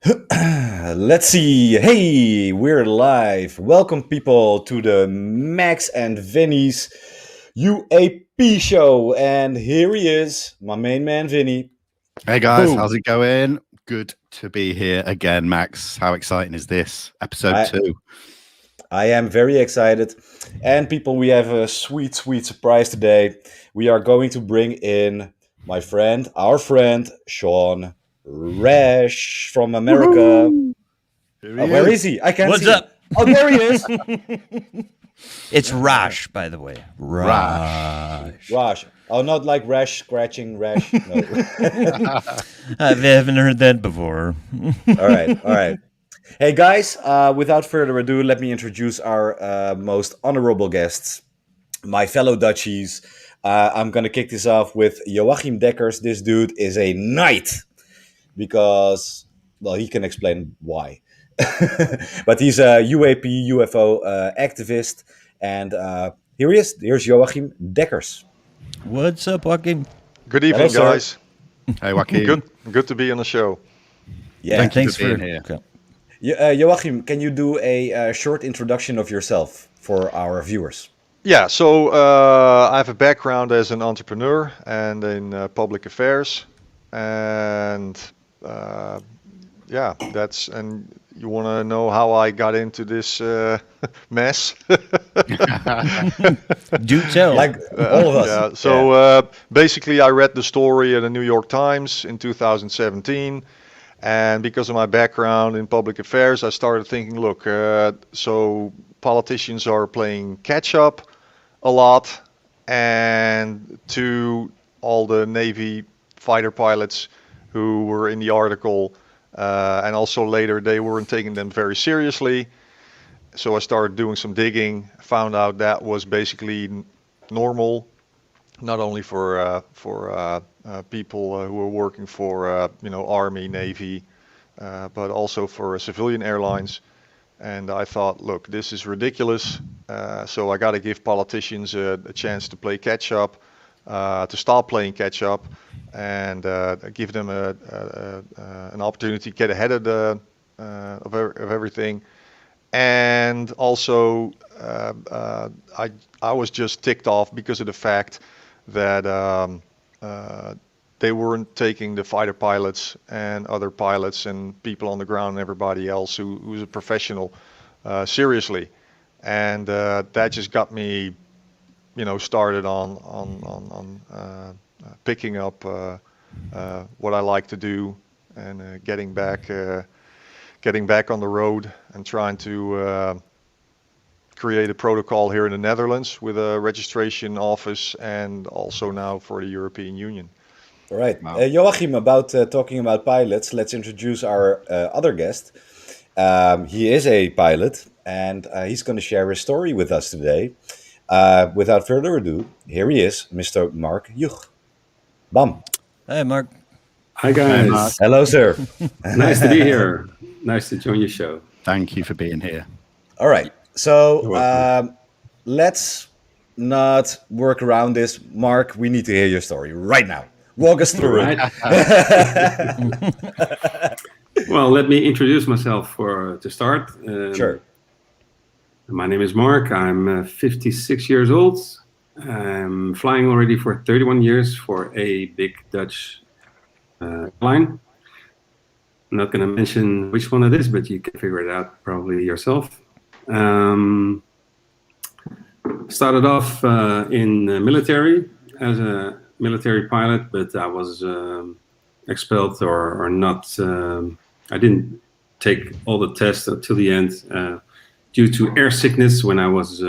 Let's see. Hey, we're live. Welcome, people, to the Max and Vinnie's UAP show. And here he is, my main man, Vinnie. Hey guys, Boom. how's it going? Good to be here again, Max. How exciting is this? Episode 2. I am very excited. And people, we have a sweet surprise today. We are going to bring in our friend, Sean Rash from America. Where is he? I can't What's see up? him. Oh, there he is. It's Rash, by the way. Rash. Oh, not like rash, scratching, rash. No. I haven't heard that before. All right. Hey, guys, without further ado, let me introduce our most honorable guests, my fellow Dutchies. I'm going to kick this off with Joachim Dekkers. This dude is a knight because, well, he can explain why. But he's a UAP, UFO activist. And here he is. Here's Joachim Dekkers. What's up, Joachim? Good evening, Hello, guys. Hey, Joachim. Good to be on the show. Yeah, Thanks for being here. Okay. Joachim, can you do a short introduction of yourself for our viewers? Yeah, so I have a background as an entrepreneur and in public affairs, and and you want to know how I got into this mess? Do tell. Like all of us. Yeah. So basically, I read the story in the New York Times in 2017. And because of my background in public affairs, I started thinking, look, so politicians are playing catch up a lot, and to all the Navy fighter pilots who were in the article, and also later, they weren't taking them very seriously. So I started doing some digging, found out that was basically normal, not only for people who are working for Army, Navy, but also for civilian airlines. And I thought, look, this is ridiculous. So I got to give politicians a chance to play catch up, to stop playing catch up, and give them an opportunity to get ahead of everything. And also, I was just ticked off because of the fact that they weren't taking the fighter pilots and other pilots and people on the ground and everybody else who's a professional seriously, and that just got me, started on picking up what I like to do and getting back on the road and trying to create a protocol here in the Netherlands with a registration office and also now for the European Union. All right. Wow. Joachim, about talking about pilots, let's introduce our other guest. He is a pilot, and he's going to share his story with us today. Without further ado, here he is, Mr. Mark Juch. Bam. Hey, Mark. Hi, guys. Mark. Hello, sir. Nice to be here. Nice to join your show. Thank you for being here. All right. So You're welcome. let's not work around this. Mark, we need to hear your story right now. Walk us through Right. it. Well, let me introduce myself to start. Sure. My name is Mark. I'm 56 years old. I'm flying already for 31 years for a big Dutch airline. I'm not going to mention which one it is, but you can figure it out probably yourself. Started off in the military as a military pilot, but I was expelled or not. I didn't take all the tests to the end due to air sickness when I was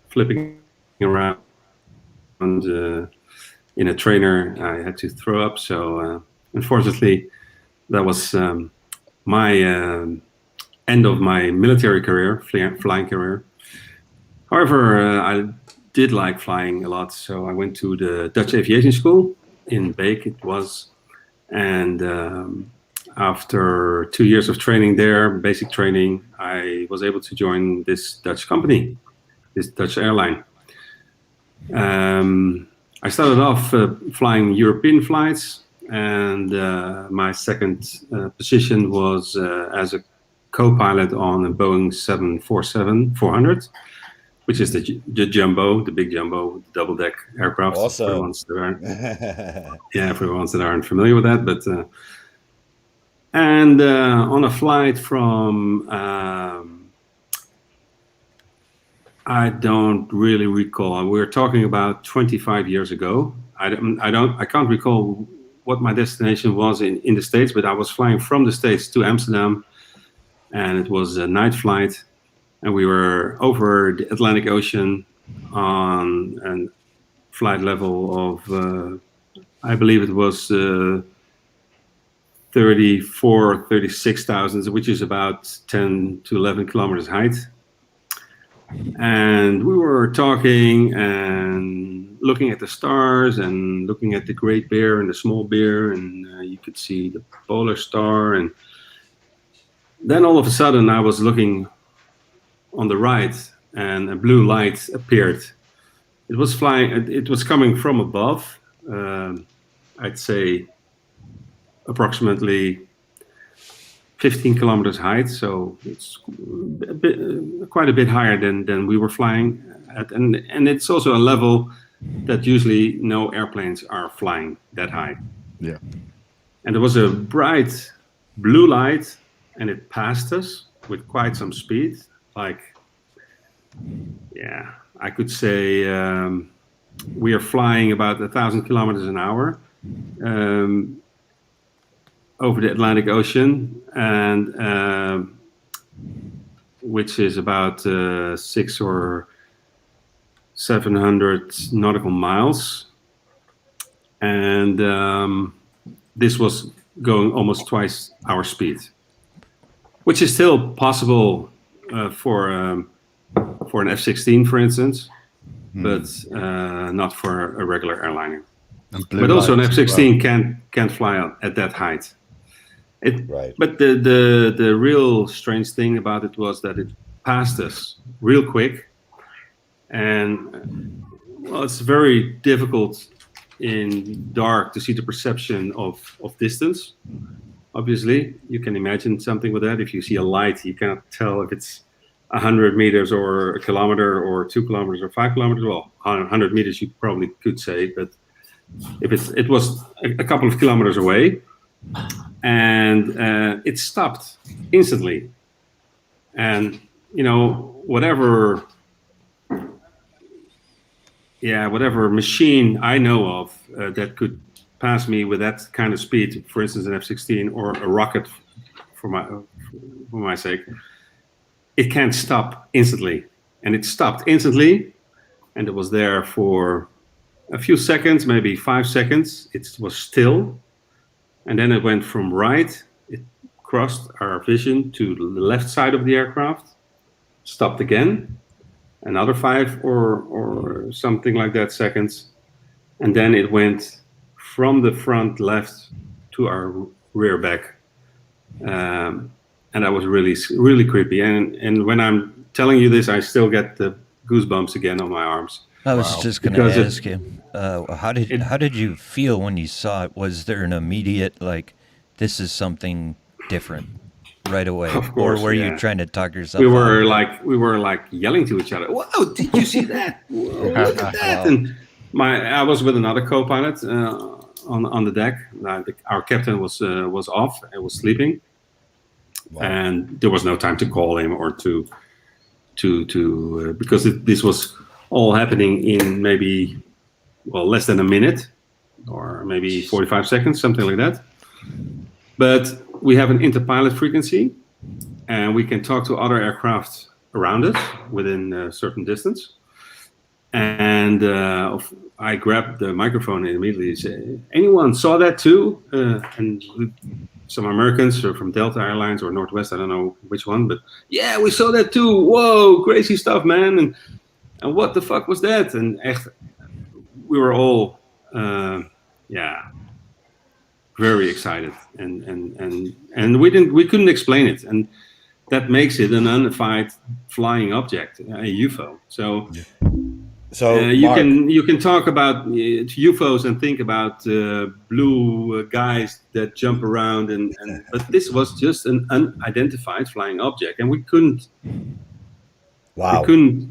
flipping around in a trainer. I had to throw up, so unfortunately that was my end of my military career, flying career. However, I did like flying a lot, so I went to the Dutch Aviation School in Beek, it was, and after 2 years of training there, basic training, I was able to join this Dutch company, this Dutch airline. I started off flying European flights, and my second position was as a co-pilot on a Boeing 747-400, which is the jumbo, the big jumbo, double-deck aircraft. Awesome. For the ones that aren't familiar with that, but and on a flight from I don't really recall. We were talking about 25 years ago. I can't recall what my destination was in the States, but I was flying from the States to Amsterdam, and it was a night flight, and we were over the Atlantic Ocean on a flight level of, I believe it was 36,000, which is about 10 to 11 kilometers height. And we were talking and looking at the stars and looking at the Great Bear and the Small Bear, and you could see the Polar Star. And then all of a sudden I was looking on the right, and a blue light appeared. It was flying, it was coming from above, I'd say approximately 15 kilometers height, so it's quite a bit higher than we were flying at, and it's also a level that usually no airplanes are flying that high. Yeah. And there was a bright blue light, and it passed us with quite some speed, like, yeah, I could say we are flying about 1,000 kilometers an hour over the Atlantic Ocean, and which is about 600 or 700 nautical miles, and this was going almost twice our speed, which is still possible for an F-16, for instance, but not for a regular airliner. But also an F-16 can't fly out at that height. Right. But the real strange thing about it was that it passed us real quick, and well, it's very difficult in dark to see the perception of distance. Obviously, you can imagine something with that. If you see a light, you cannot tell if it's 100 meters or a kilometer or 2 kilometers or 5 kilometers. Well, 100 meters you probably could say, but if it was a couple of kilometers away, and it stopped instantly. And whatever machine I know of that could pass me with that kind of speed, for instance, an F-16 or a rocket, for my sake, it can't stop instantly. And it stopped instantly, and it was there for a few seconds, maybe 5 seconds. It was still, and then it went from right. It crossed our vision to the left side of the aircraft, stopped again, another 5 or something like that seconds, and then it went from the front left to our rear back, and that was really, really creepy. And when I'm telling you this, I still get the goosebumps again on my arms. I was just going to ask you, how did you feel when you saw it? Was there an immediate, like, this is something different right away? Of course, or were you trying to talk yourself we were like yelling to each other, "Whoa, did you see that? Whoa, look at that!" Wow. And I was with another co-pilot on the deck. Our captain was off and was sleeping. Wow. And there was no time to call him or to because this was all happening in maybe less than a minute or maybe 45 seconds, something like that. But we have an interpilot frequency, and we can talk to other aircraft around us within a certain distance. And I grabbed the microphone and immediately said, "Anyone saw that too?" And some Americans from Delta Airlines or Northwest, I don't know which one, but yeah, we saw that too. Whoa, crazy stuff, man! And what the fuck was that? And echt, we were all very excited, and we couldn't explain it, and that makes it an unified flying object, a UFO. So So you can talk about UFOs and think about blue guys that jump around, but this was just an unidentified flying object, and we couldn't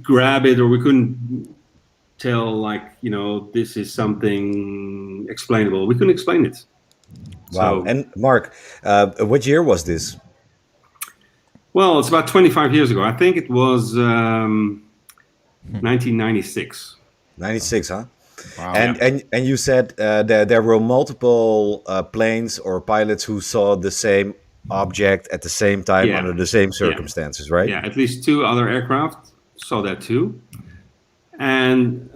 grab it, or we couldn't tell, like, this is something explainable. We couldn't explain it. Wow. So, and Mark, what year was this? Well, it's about 25 years ago. I think it was 1996. 96, huh? Wow. And you said there were multiple planes or pilots who saw the same object at the same time under the same circumstances, right? Yeah, at least 2 other aircraft saw that too. And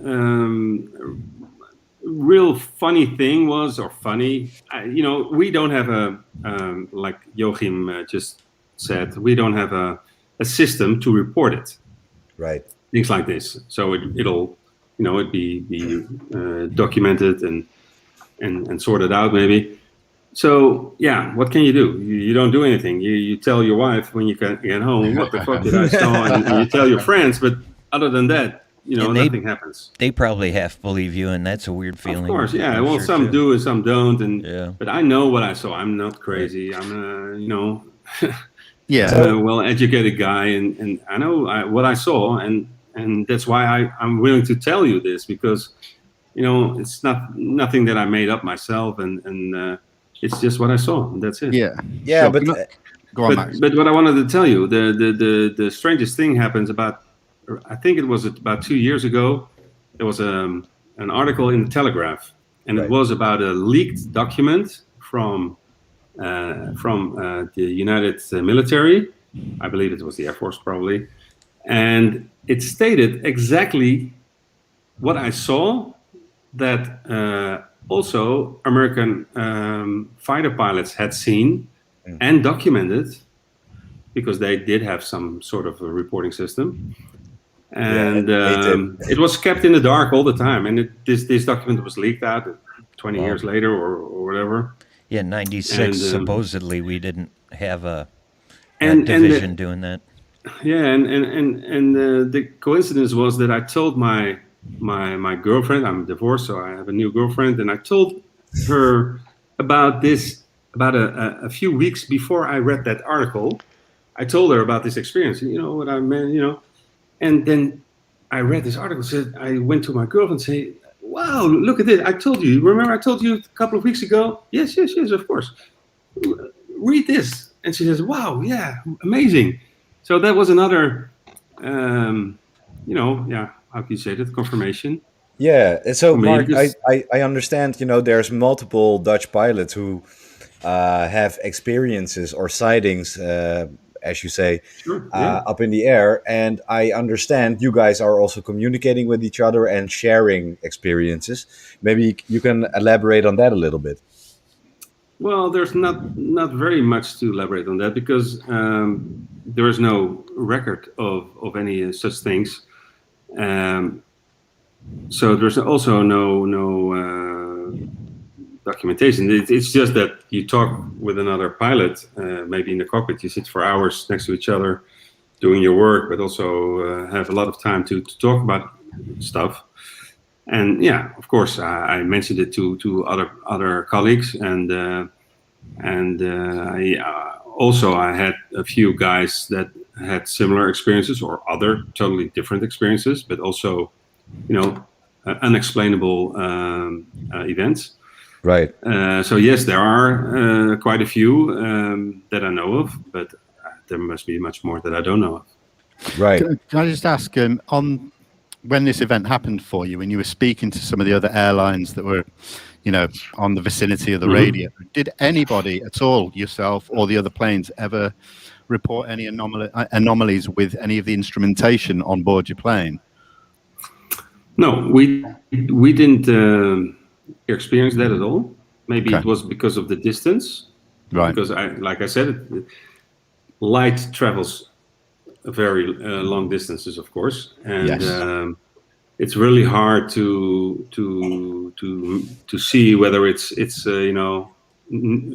real funny thing was, we don't have like Joachim just said, we don't have a system to report it. Right. Things like this. So it'll be documented and sorted out maybe. So yeah, what can you do? You don't do anything. You tell your wife when you get home, what the fuck did I saw, and you tell your friends. But other than that, nothing happens. They probably half believe you, and that's a weird feeling. Of course, yeah. Well, some do and some don't, but I know what I saw. I'm not crazy. I'm well-educated guy, and I know what I saw, and that's why I'm willing to tell you this, because it's nothing that I made up myself, and it's just what I saw, and that's it. Yeah. So, but go on, Max. But what I wanted to tell you, the strangest thing happens about, I think it was about 2 years ago. There was an article in the Telegraph, and it was about a leaked document from the United military. I believe it was the Air Force, probably. And it stated exactly what I saw, that also American fighter pilots had seen and documented, because they did have some sort of a reporting system. And it was kept in the dark all the time. And this document was leaked out 20 years later or whatever. Yeah, 96, supposedly we didn't have a division doing that. Yeah, and the coincidence was that I told my girlfriend, I'm divorced, so I have a new girlfriend, and I told her about this about a few weeks before I read that article. I told her about this experience, what I meant, and then I read this article. Said I went to my girlfriend and say, "Wow, look at this! I told you. Remember, I told you a couple of weeks ago." Yes, of course. Read this, and she says, "Wow, yeah, amazing." So that was another, how can you say that? Confirmation. Yeah. So, Mark, I understand, there's multiple Dutch pilots who have experiences or sightings, as you say, up in the air. And I understand you guys are also communicating with each other and sharing experiences. Maybe you can elaborate on that a little bit. Well, there's not very much to elaborate on that, because there is no record of any such things. So there's also no documentation. It's just that you talk with another pilot, maybe in the cockpit. You sit for hours next to each other doing your work, but also have a lot of time to talk about stuff. And yeah, of course, I mentioned it to other colleagues, and I had a few guys that had similar experiences or other totally different experiences, but also, unexplainable events. Right. So yes, there are quite a few that I know of, but there must be much more that I don't know of. Right. Can I just ask, on when this event happened for you, when you were speaking to some of the other airlines that were, on the vicinity of the radio, did anybody at all, yourself or the other planes, ever report any anomalies with any of the instrumentation on board your plane? No, we didn't experience that at all. Maybe it was because of the distance, right? Because like I said, light travels very long distances, of course, and it's really hard to see whether it's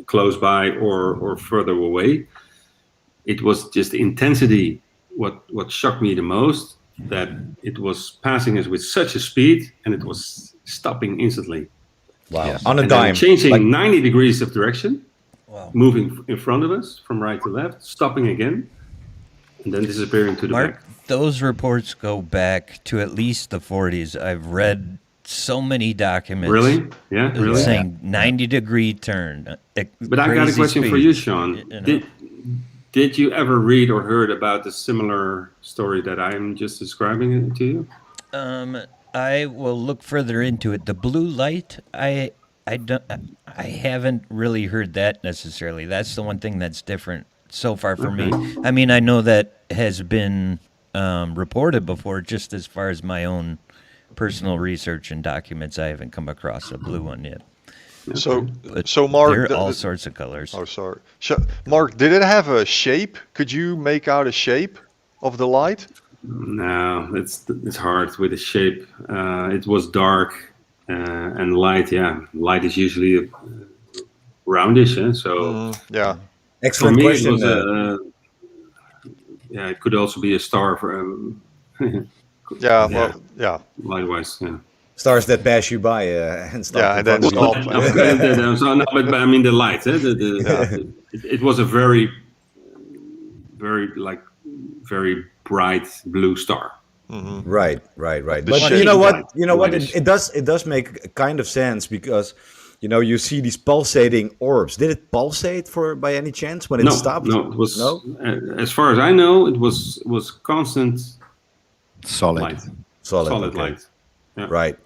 close by or further away. It was just intensity what shocked me the most, that it was passing us with such a speed, and it was stopping instantly. Wow. Yes. On a And then dime. changing Like, 90 degrees of direction, Wow. moving in front of us from right to left, stopping again, and then disappearing to the Mark, back. those reports go back to at least the 40s. I've read so many documents. Really? Yeah, really? Saying 90-degree turn. But I got a question for you, Sean. You know? Did you ever read or heard about the similar story that I'm just describing to you? I will look further into it. The blue light, I haven't really heard that necessarily. That's the one thing that's different so far for me. I mean, I know that has been reported before, just as far as my own personal research and documents. I haven't come across a blue one yet. So, But Mark, there are all sorts of colors. oh, sorry. Mark, did it have a shape? Could you make out a shape of the light? No, it's hard with the shape. It was dark and light. Yeah, light is usually roundish. So Yeah. for excellent me, question. it was yeah. It could also be a star for Yeah. Well, yeah. likewise. Yeah. Stars that pass you by and stop. Yeah, in and then front of you. stop. So, no, but I mean the light. It was a very very bright blue star. Right. The But shape. you know what? Light, You know what? lightish. It does make kind of sense because, you see these pulsating orbs. Did it pulsate by any chance when it stopped? No, it was. No? As far as I know, it was constant Solid. light, Solid okay. light. Yeah. Right.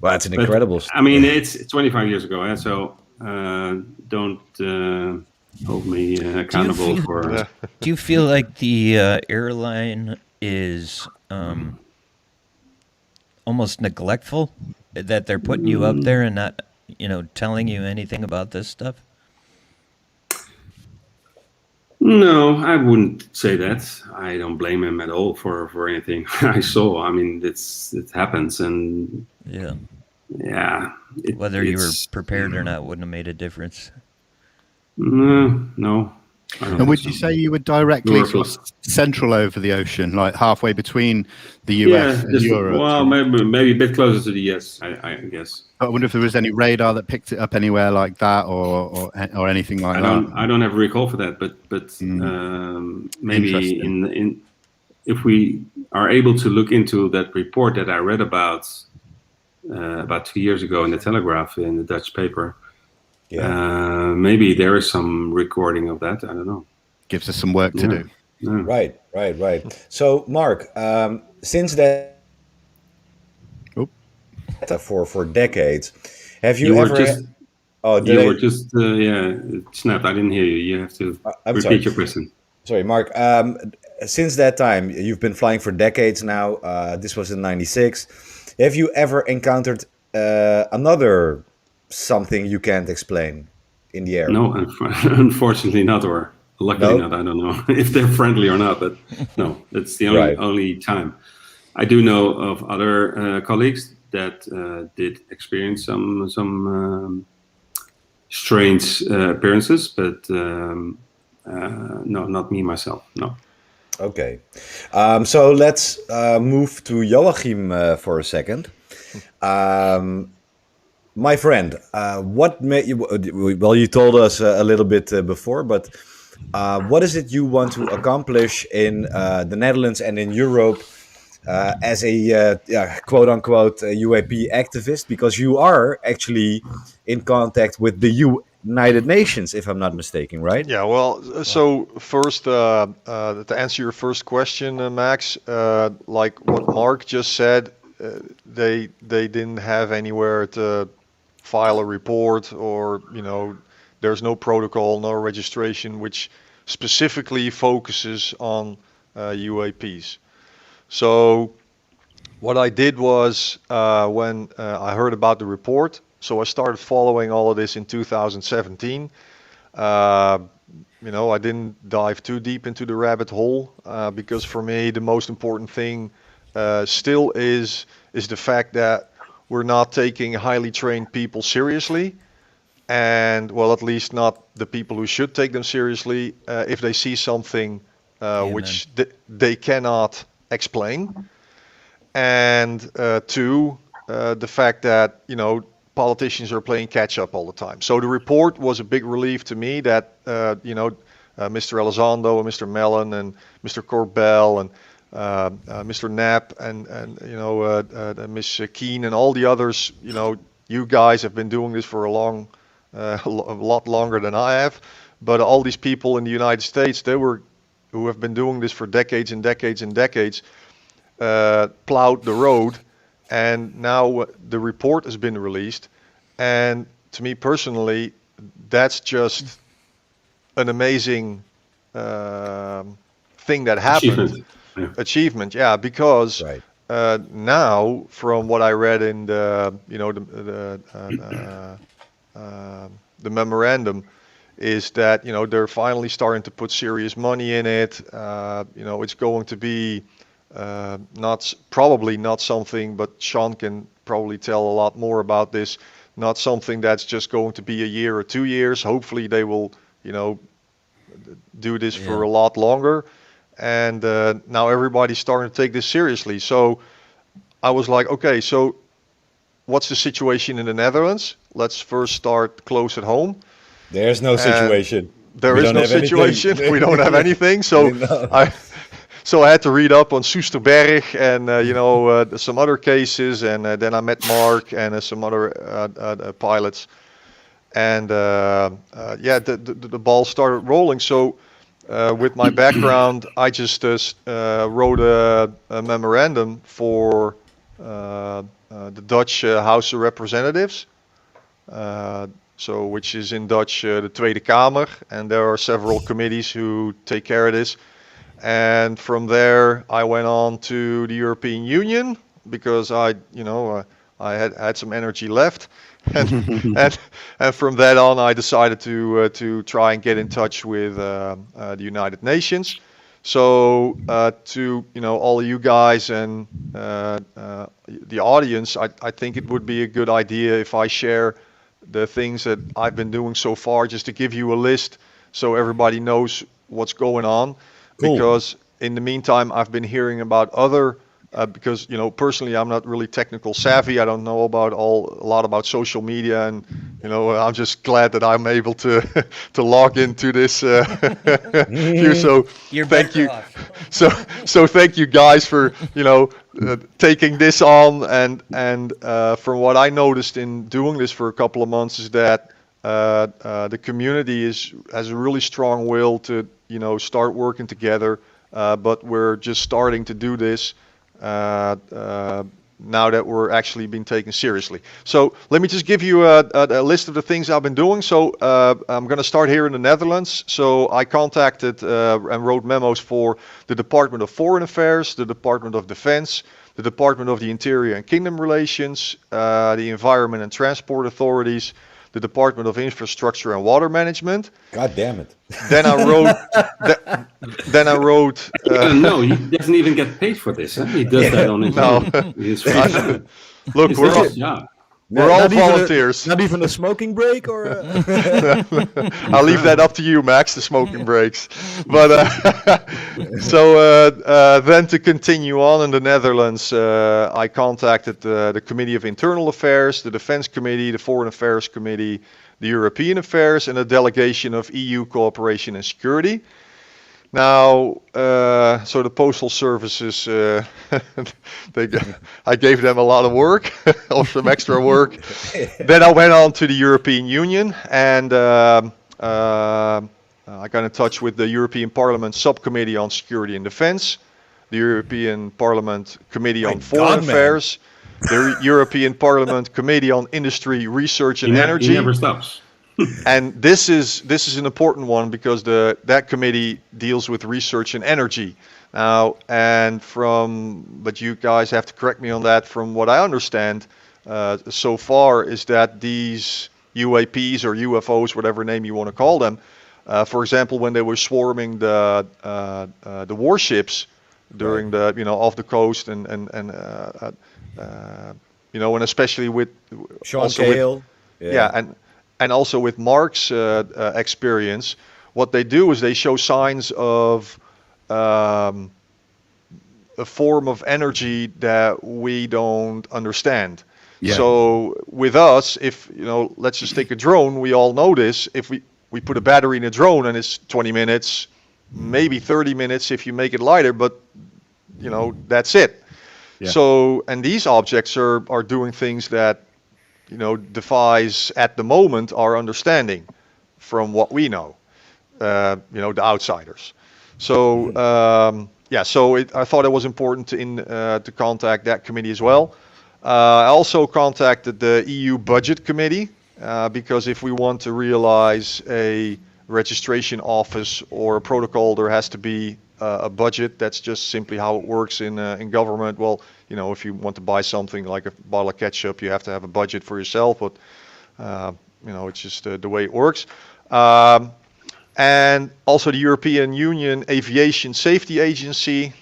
Well, that's an But, incredible. I mean, it's 25 years ago, so don't hold me accountable for. Do you feel like the airline is almost neglectful, that they're putting you up there and not, telling you anything about this stuff? No, I wouldn't say that. I don't blame him at all for anything I saw. I mean, it happens, and Yeah. yeah. Whether you were it's- prepared or not wouldn't have made a difference. No. I don't And think would so. you say you were directly Europe sort was- of central over the ocean, like halfway between the US and Europe? Well, maybe a bit closer to the US, I guess. I wonder if there was any radar that picked it up anywhere like that, or anything like that. I don't have a recall for that, but maybe Interesting. if we are able to look into that report that I read about 2 years ago in the Telegraph in the Dutch paper, maybe there is some recording of that. I don't know. Gives us some work to do. Yeah. Right. So, Mark, since that for decades, have you ever? It snapped. I didn't hear you. You have to I'm repeat sorry. your question. Sorry, Mark. Since that time, you've been flying for decades now. This was in '96. Have you ever encountered another something you can't explain in the air? No, unfortunately not, or luckily No? not. I don't know if they're friendly or not, but no, that's the Right. only time. I do know of other colleagues that did experience some strange appearances, but no, not me myself. No. Okay. So let's move to Joachim for a second. My friend, what made you? Well, you told us a little bit before, but what is it you want to accomplish in the Netherlands and in Europe as a quote unquote UAP activist? Because you are actually in contact with the United Nations, if I'm not mistaken, right? Yeah, well, so first, to answer your first question, Max, like what Mark just said, they didn't have anywhere to file a report, or there's no protocol, no registration, which specifically focuses on UAPs. So what I did was when I heard about the report, so I started following all of this in 2017. I didn't dive too deep into the rabbit hole because for me the most important thing still is the fact that we're not taking highly trained people seriously, and well, at least not the people who should take them seriously if they see something which they cannot explain. and two, the fact that politicians are playing catch up all the time. So the report was a big relief to me that Mr. Elizondo and Mr. Mellon and Mr. Corbell and Mr. Knapp and Ms. Keane and all the others, you guys have been doing this for a lot longer than I have. But all these people in the United States, who have been doing this for decades and decades and decades, plowed the road, and now the report has been released. And to me personally, that's just an amazing thing that happened. Achievement, yeah, because now, from what I read in the memorandum, is that they're finally starting to put serious money in it. It's going to be probably not something, but Sean can probably tell a lot more about this. Not something that's just going to be a year or 2 years. Hopefully, they will do this for a lot longer. And now everybody's starting to take this seriously. So I was like, okay, so what's the situation in the Netherlands? Let's first start close at home. There's no situation. There is no situation. We don't have anything. So I had to read up on Soesterberg and some other cases, and then I met Mark and some other pilots, and the ball started rolling. So with my background, I just wrote a memorandum for the Dutch House of Representatives. Which is in Dutch the Tweede Kamer, and there are several committees who take care of this. And from there, I went on to the European Union because I had some energy left, and from that on, I decided to try and get in touch with the United Nations. So to all of you guys and the audience, I think it would be a good idea if I share the things that I've been doing so far, just to give you a list so everybody knows what's going on. Cool. Because in the meantime, I've been hearing about other, because personally I'm not really technical savvy. I don't know a lot about social media, and I'm just glad that I'm able to log into this here. So thank you. So thank you guys for taking this on, and from what I noticed in doing this for a couple of months is that the community has a really strong will to start working together, but we're just starting to do this now that we're actually being taken seriously. So let me just give you a list of the things I've been doing. So I'm going to start here in the Netherlands. So I contacted and wrote memos for the Department of Foreign Affairs, the Department of Defense, the Department of the Interior and Kingdom Relations, the Environment and Transport Authorities, the Department of Infrastructure and Water Management. God damn it! Then I wrote. No, he doesn't even get paid for this. Huh? He does that on his own. Look, we're all volunteers. Not even a smoking break, or. I'll leave that up to you, Max. The smoking breaks, but then to continue on in the Netherlands, I contacted the Committee of Internal Affairs, the Defense Committee, the Foreign Affairs Committee, the European Affairs, and a delegation of EU cooperation and security. Now, so the postal services, I gave them a lot of work, or some extra work. Then I went on to the European Union, and I got in touch with the European Parliament Subcommittee on Security and Defense, the European Parliament Committee on Foreign Affairs, the European Parliament Committee on Industry, Research and Energy. He never stops. And this is an important one because that committee deals with research and energy now. But you guys have to correct me on that. From what I understand, so far is that these UAPs or UFOs, whatever name you want to call them, for example, when they were swarming the warships during the off the coast and especially with Sean Cale, and also with Mark's experience, what they do is they show signs of a form of energy that we don't understand. Yeah. So with us, if let's just take a drone. We all know this. If we put a battery in a drone and it's 20 minutes, maybe 30 minutes if you make it lighter, but that's it. Yeah. So, and these objects are doing things that defies at the moment our understanding from what we know, the outsiders. So I thought it was important to contact that committee as well. I also contacted the EU Budget Committee because if we want to realize a registration office or a protocol, there has to be a budget. That's just simply how it works in government. Well, if you want to buy something like a bottle of ketchup, you have to have a budget for yourself. But it's just the way it works. And also the European Union Aviation Safety Agency.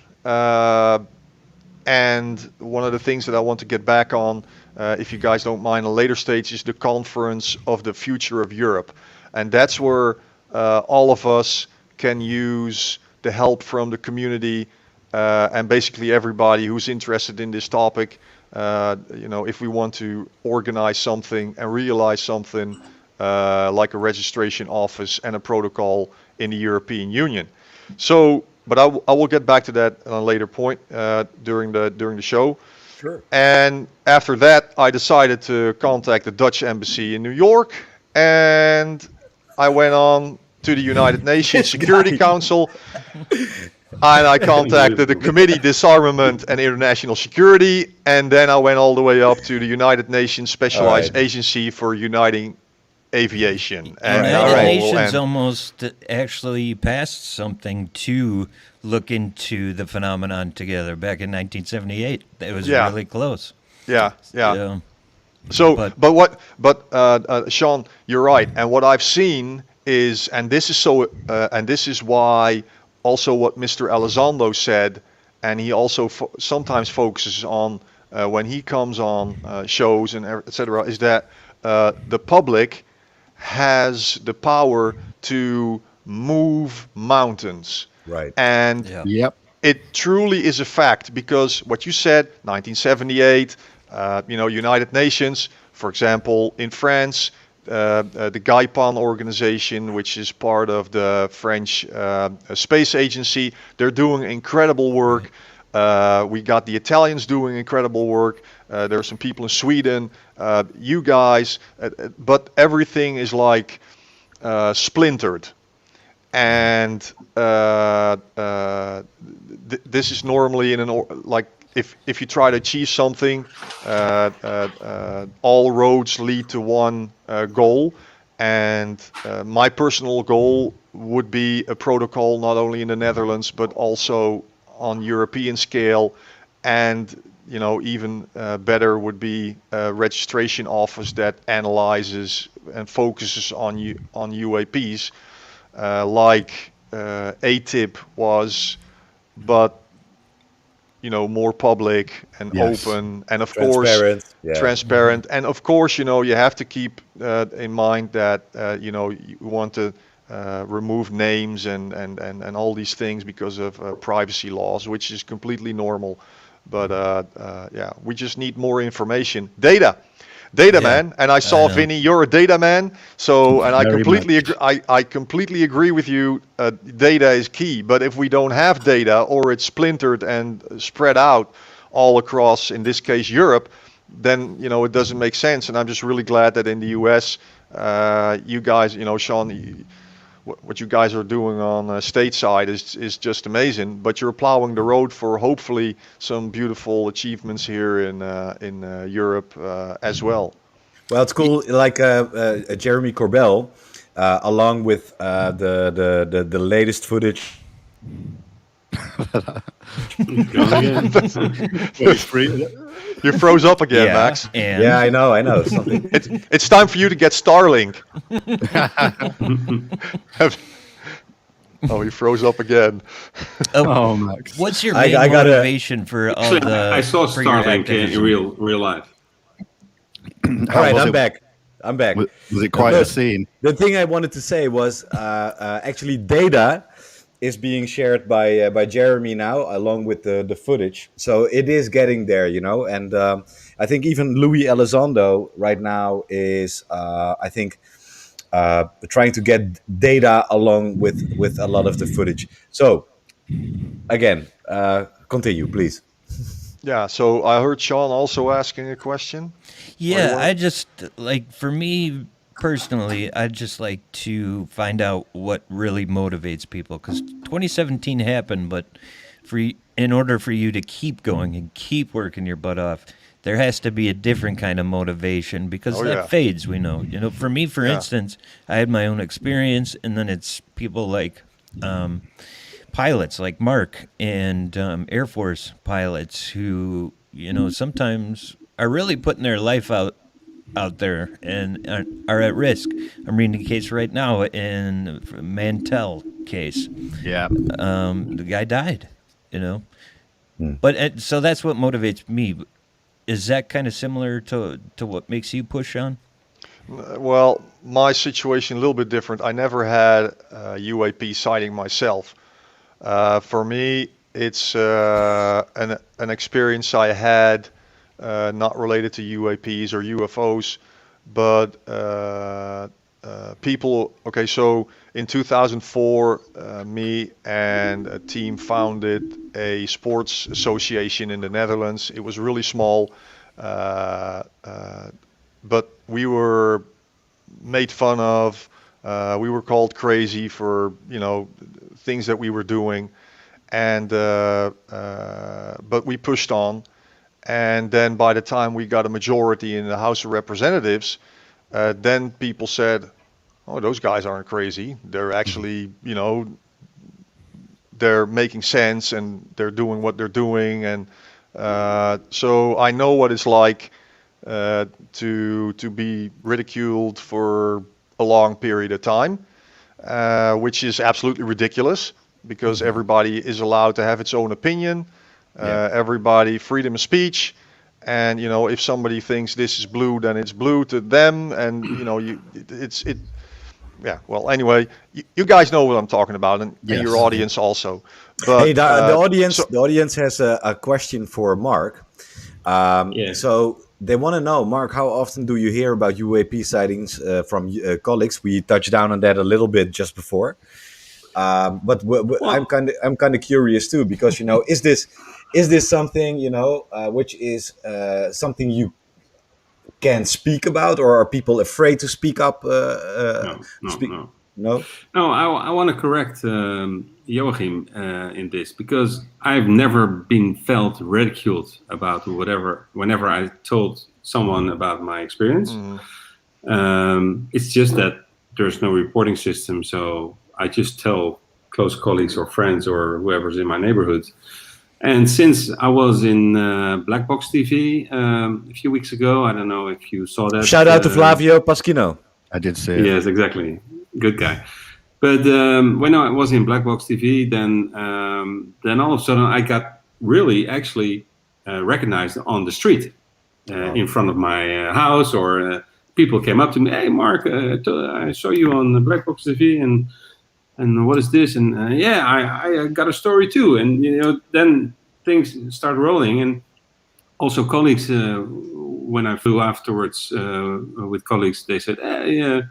And one of the things that I want to get back on, if you guys don't mind, a later stage is the Conference of the Future of Europe. And that's where all of us can use the help from the community and basically everybody who's interested in this topic. If we want to organize something and realize something like a registration office and a protocol in the European Union. So, but I will get back to that at a later point during the show. Sure. And after that, I decided to contact the Dutch embassy in New York, and I went on to the United Nations Security Council, and I contacted the Committee Disarmament and International Security, and then I went all the way up to the United Nations Specialized Agency for Uniting Aviation. And United Nations almost actually passed something to look into the phenomenon together back in 1978. It was really close. Yeah. So, but Sean, you're right. And what I've seen is, and this is why also what Mr. Elizondo said, and he also sometimes focuses on when he comes on shows and etc. is that the public has the power to move mountains. Right. And it truly is a fact, because what you said, 1978, United Nations, for example, in France, the GAIPAN organization, which is part of the French space agency, they're doing incredible work. We got the Italians doing incredible work. There are some people in Sweden, you guys, but everything is like splintered. And this is normally like if you try to achieve something, all roads lead to one goal. And my personal goal would be a protocol not only in the Netherlands but also on European scale, and even better would be a registration office that analyzes and focuses on UAPs, like ATIP was, but more public and open, and of transparent. course transparent. And of course, you have to keep in mind that you want to remove names and all these things because of privacy laws, which is completely normal. But we just need more information. Data, man. And I saw, Vinnie, you're a data man. So, and I completely agree with you. Data is key. But if we don't have data, or it's splintered and spread out all across, in this case, Europe, then it doesn't make sense. And I'm just really glad that in the US, you guys, Sean, what you guys are doing on stateside is just amazing. But you're plowing the road for hopefully some beautiful achievements here in Europe as well. Well, it's cool. Like Jeremy Corbell, along with the latest footage. You froze up again, Max. Yeah, I know. Something. It's time for you to get Starlink. Oh, he froze up again. Oh, Max. What's your main motivation for all the? I saw Starlink in real life. All right, I'm back. Was it quite a scene? The thing I wanted to say was actually data is being shared by Jeremy now, along with the footage. So it is getting there, and I think even Louis Elizondo right now is, I think, trying to get data along with a lot of the footage. So again, continue, please. Yeah, so I heard Sean also asking a question. Yeah, I just like, for me personally, I'd just like to find out what really motivates people, because 2017 happened, but in order for you to keep going and keep working your butt off, there has to be a different kind of motivation, because that fades. We know, for me, for instance, I had my own experience, and then it's people like pilots like Mark and Air Force pilots who, sometimes are really putting their life out there and are at risk. I'm reading a case right now in Mantell case. Yeah. The guy died, But so that's what motivates me. Is that kind of similar to what makes you push on? Well, my situation a little bit different. I never had UAP sighting myself. For me, it's an experience I had, not related to UAPs or UFOs, but people. Okay, so in 2004, me and a team founded a sports association in the Netherlands. It was really small, but we were made fun of. We were called crazy for things that we were doing, and but we pushed on. And then by the time we got a majority in the House of Representatives, then people said, "Oh, those guys aren't crazy. They're actually, they're making sense and they're doing what they're doing." And so I know what it's like to be ridiculed for a long period of time, which is absolutely ridiculous, because everybody is allowed to have its own opinion. Everybody, freedom of speech, and if somebody thinks this is blue, then it's blue to them, and yeah. Well, anyway, you guys know what I'm talking about, and your audience also. But hey, the audience has a question for Mark. So they want to know, Mark, how often do you hear about UAP sightings from colleagues? We touched down on that a little bit just before, but I'm kind of curious too, because is this something which is something you can speak about, or are people afraid to speak up? No. I want to correct Joachim in this, because I've never been felt ridiculed about whenever I told someone about my experience. It's just that there's no reporting system, so I just tell close colleagues or friends or whoever's in my neighborhood. And since I was in Black Box TV a few weeks ago, I don't know if you saw that. Shout out to Flavio Paschino. I did see it. Yes, exactly. Good guy. But when I was in Black Box TV, then all of a sudden I got really actually recognized on the street in front of my house, or people came up to me, "Hey, Mark, I saw you on the Black Box TV, and what is this?" And I got a story too. And then things start rolling. And also colleagues, when I flew afterwards with colleagues, they said, "Hey,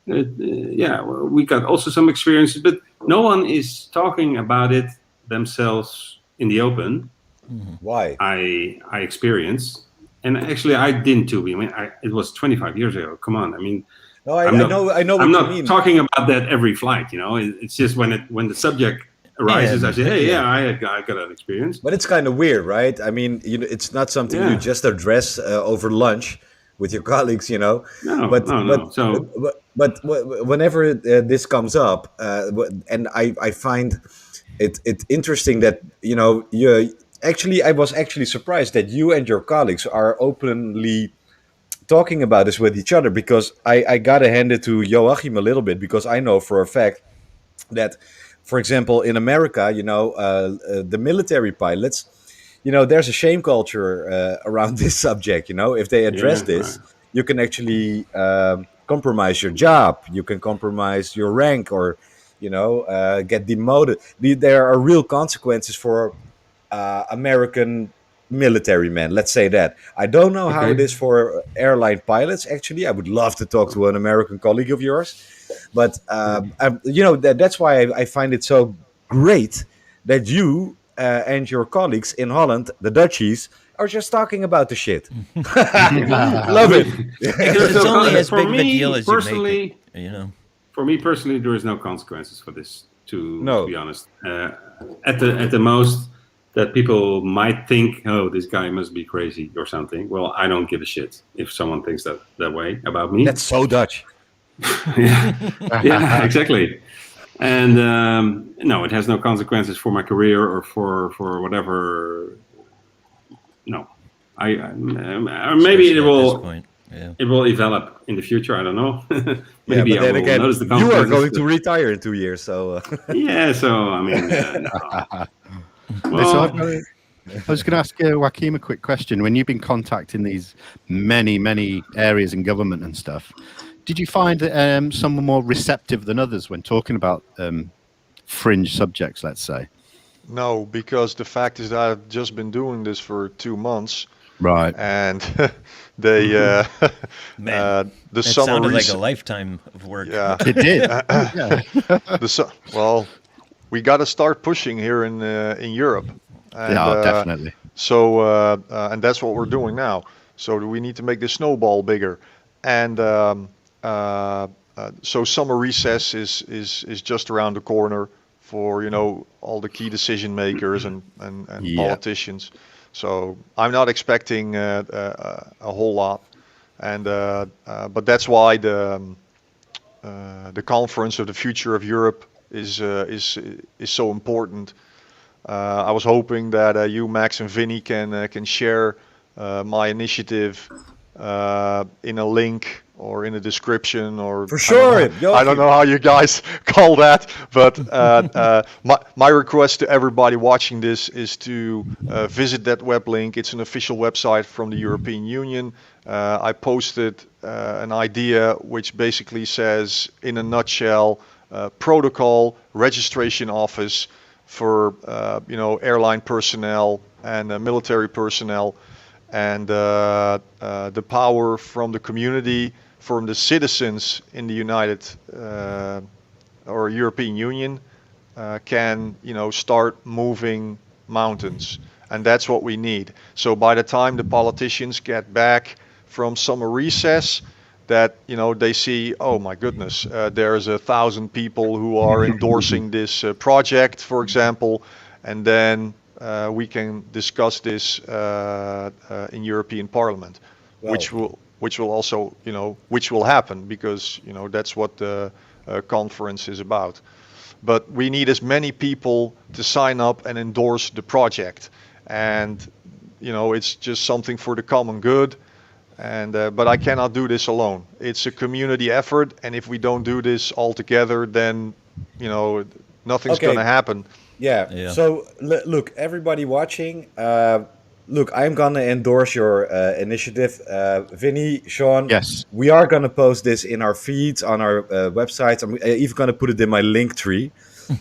we got also some experiences," but no one is talking about it themselves in the open. Why? I experienced, and actually I didn't too. I mean, it was 25 years ago. Come on, I mean. No, I know what you mean. I'm not talking about that every flight. It's just when the subject arises, I say, "Hey, I got an experience." But it's kind of weird, right? I mean, it's not something you just address over lunch with your colleagues, No. But whenever this comes up, and I find it interesting that you actually, I was actually surprised that you and your colleagues are openly talking about this with each other, because I gotta hand it to Joachim a little bit, because I know for a fact that, for example, in America, the military pilots, there's a shame culture around this subject. If they address this, you can actually compromise your job, you can compromise your rank, or get demoted. There are real consequences for American military men. Let's say that. I don't know how it Okay. is for airline pilots. Actually, I would love to talk to an American colleague of yours, but that's why I find it so great that you and your colleagues in Holland, the Dutchies, are just talking about the shit. Love it. Because it's only as For big of a me, deal as you make personally, it. For me personally, there is no consequences for this. No. To be honest, at the most, that people might think, oh, this guy must be crazy or something. Well, I don't give a shit if someone thinks that way about me. That's so Dutch. yeah, exactly. And no, it has no consequences for my career or for whatever. No, maybe it Especially at will. this point. Yeah. It will develop in the future. I don't know. Maybe but then I will again, notice the you consequences. are going to retire in 2 years, so. Yeah, so I mean, no. So Well, I was going to ask Joachim a quick question. When you've been contacting these many areas in government and stuff, did you find that some were more receptive than others when talking about fringe subjects, let's say? No, because the fact is that I've just been doing this for 2 months, Right. and they Man, the it summer sounded like a recess. lifetime of work. Yeah, It did. Yeah. well, we got to start pushing here in Europe, and Yeah, definitely. so and that's what we're doing now. So we need to make the snowball bigger, and so summer recess is just around the corner for all the key decision makers and Yeah. politicians. So I'm not expecting a whole lot, and but that's why the conference of the future of Europe is so important. I was hoping that you, Max and Vinnie, can share my initiative in a link or in a description, or For sure, I don't know how you guys call that, but my request to everybody watching this is to visit that web link. It's an official website from the European Union. I posted an idea which basically says, in a nutshell, protocol, registration office for airline personnel and military personnel, and the power from the community, from the citizens in the United or European Union can start moving mountains, and that's what we need. So by the time the politicians get back from summer recess, that they see, oh my goodness, there's 1,000 people who are endorsing this project, for example, and then we can discuss this in European Parliament, Wow. which will also which will happen, because that's what the conference is about. But we need as many people to sign up and endorse the project, and it's just something for the common good. And but I cannot do this alone. It's a community effort, and if we don't do this all together, then nothing's Okay. going to happen. Yeah. So look, everybody watching. Look, I'm gonna endorse your initiative, Vinnie, Sean. Yes. We are gonna post this in our feeds on our websites. I'm even gonna put it in my link tree.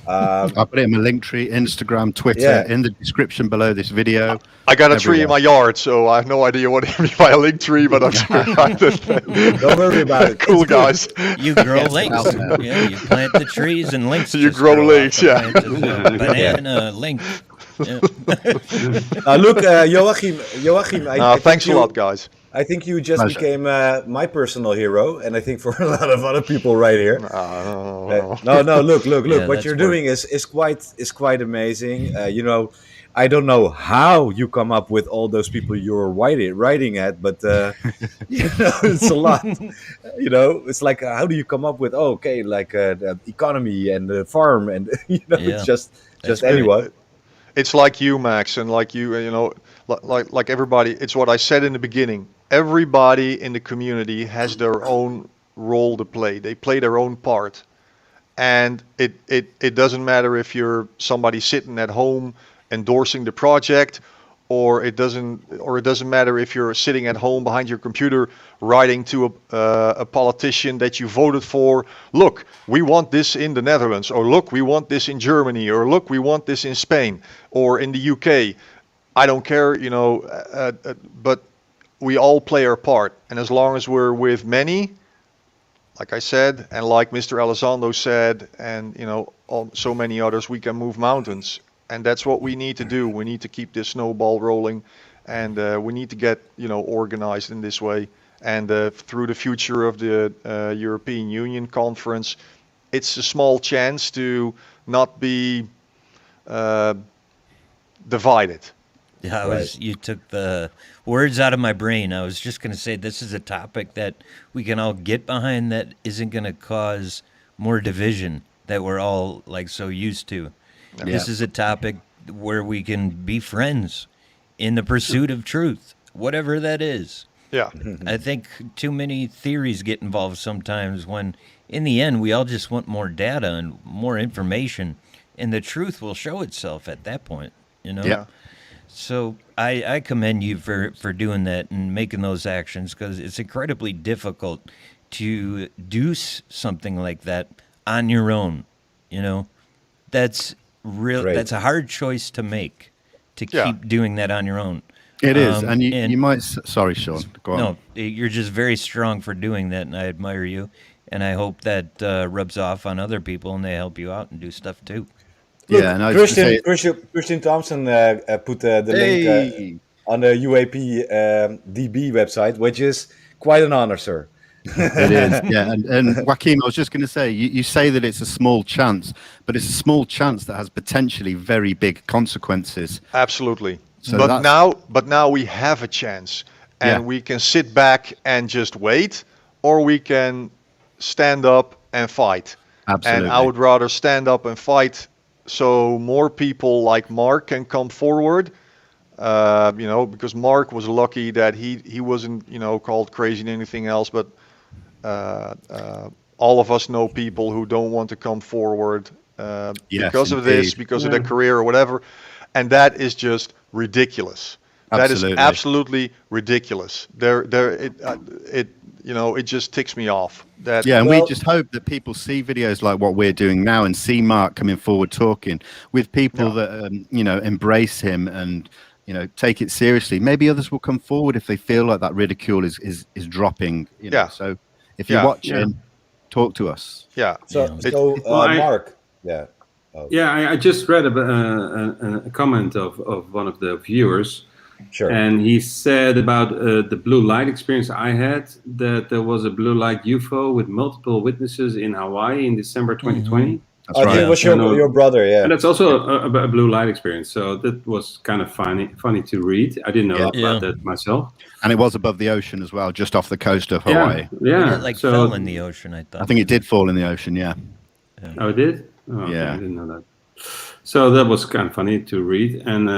I'll put it in my link tree, Instagram, Twitter, Yeah. in the description below this video. I got a tree in Everywhere. my yard, so I have no idea what you mean by a link tree, but I'm sure Don't worry about it. cool It's good. guys. You grow links. out there. Yeah, you plant the trees and links. You just grow off links, the yeah. branches. Banana link. Yeah. Look, Joachim. I Thanks think a lot, guys. I think you just Pleasure. became my personal hero, and I think for a lot of other people right here. No. Look. Yeah, What that's you're work. doing is quite amazing. I don't know how you come up with all those people you're writing at, but it's a lot. It's like how do you come up with the economy and the farm and Yeah. it's just That's great. anyone. It's like you, Max, and like you, like everybody. It's what I said in the beginning. Everybody in the community has their own role to play. They play their own part, and it doesn't matter if you're somebody sitting at home endorsing the project, or it doesn't matter if you're sitting at home behind your computer writing to a politician that you voted for. Look, we want this in the Netherlands, or look, we want this in Germany, or look, we want this in Spain or in the UK. I don't care, but we all play our part. And as long as we're with many, like I said, and like Mr. Elizondo said, and so many others, we can move mountains. And that's what we need to do. We need to keep this snowball rolling, and we need to get organized in this way. And through the future of the European Union conference, it's a small chance to not be divided. Yeah, you took the words out of my brain. I was just going to say this is a topic that we can all get behind that isn't going to cause more division that we're all so used to. Yeah. This is a topic where we can be friends in the pursuit of truth, whatever that is. Yeah. I think too many theories get involved sometimes when, in the end, we all just want more data and more information, and the truth will show itself at that point, Yeah. So I commend you for doing that and making those actions, because it's incredibly difficult to do something like that on your own. That's real. Right. That's a hard choice to make, to keep doing that on your own. It is, and you might. Sorry, Sean. Go on. No, you're just very strong for doing that, and I admire you. And I hope that rubs off on other people, and they help you out and do stuff too. Look, yeah, and Christian Thompson put the link on the UAP DB website, which is quite an honor, sir. It is, yeah. And Joachim, I was just going to say, you say that it's a small chance, but it's a small chance that has potentially very big consequences. Absolutely. So but now we have a chance, and we can sit back and just wait, or we can stand up and fight. Absolutely. And I would rather stand up and fight, so more people like Mark can come forward. Because Mark was lucky that he wasn't called crazy and anything else, but all of us know people who don't want to come forward because of this, because of their career or whatever, and that is just ridiculous. Absolutely. That is absolutely ridiculous. It just ticks me off. We just hope that people see videos like what we're doing now and see Mark coming forward talking with people that embrace him and take it seriously. Maybe others will come forward if they feel like that ridicule is dropping. So if you're watching, talk to us. Yeah. Mark. Yeah. Oh. Yeah, I just read a comment of one of the viewers. Sure. And he said about the blue light experience I had, that there was a blue light UFO with multiple witnesses in Hawaii in December 2020. Mm-hmm. That's right. It was your brother, yeah. And that's also a blue light experience. So that was kind of funny to read. I didn't know about that myself. And it was above the ocean as well, just off the coast of Hawaii. Yeah. It fell in the ocean, I thought. I think it did fall in the ocean, yeah. Oh, it did? Oh, yeah. I didn't know that. So that was kind of funny to read. And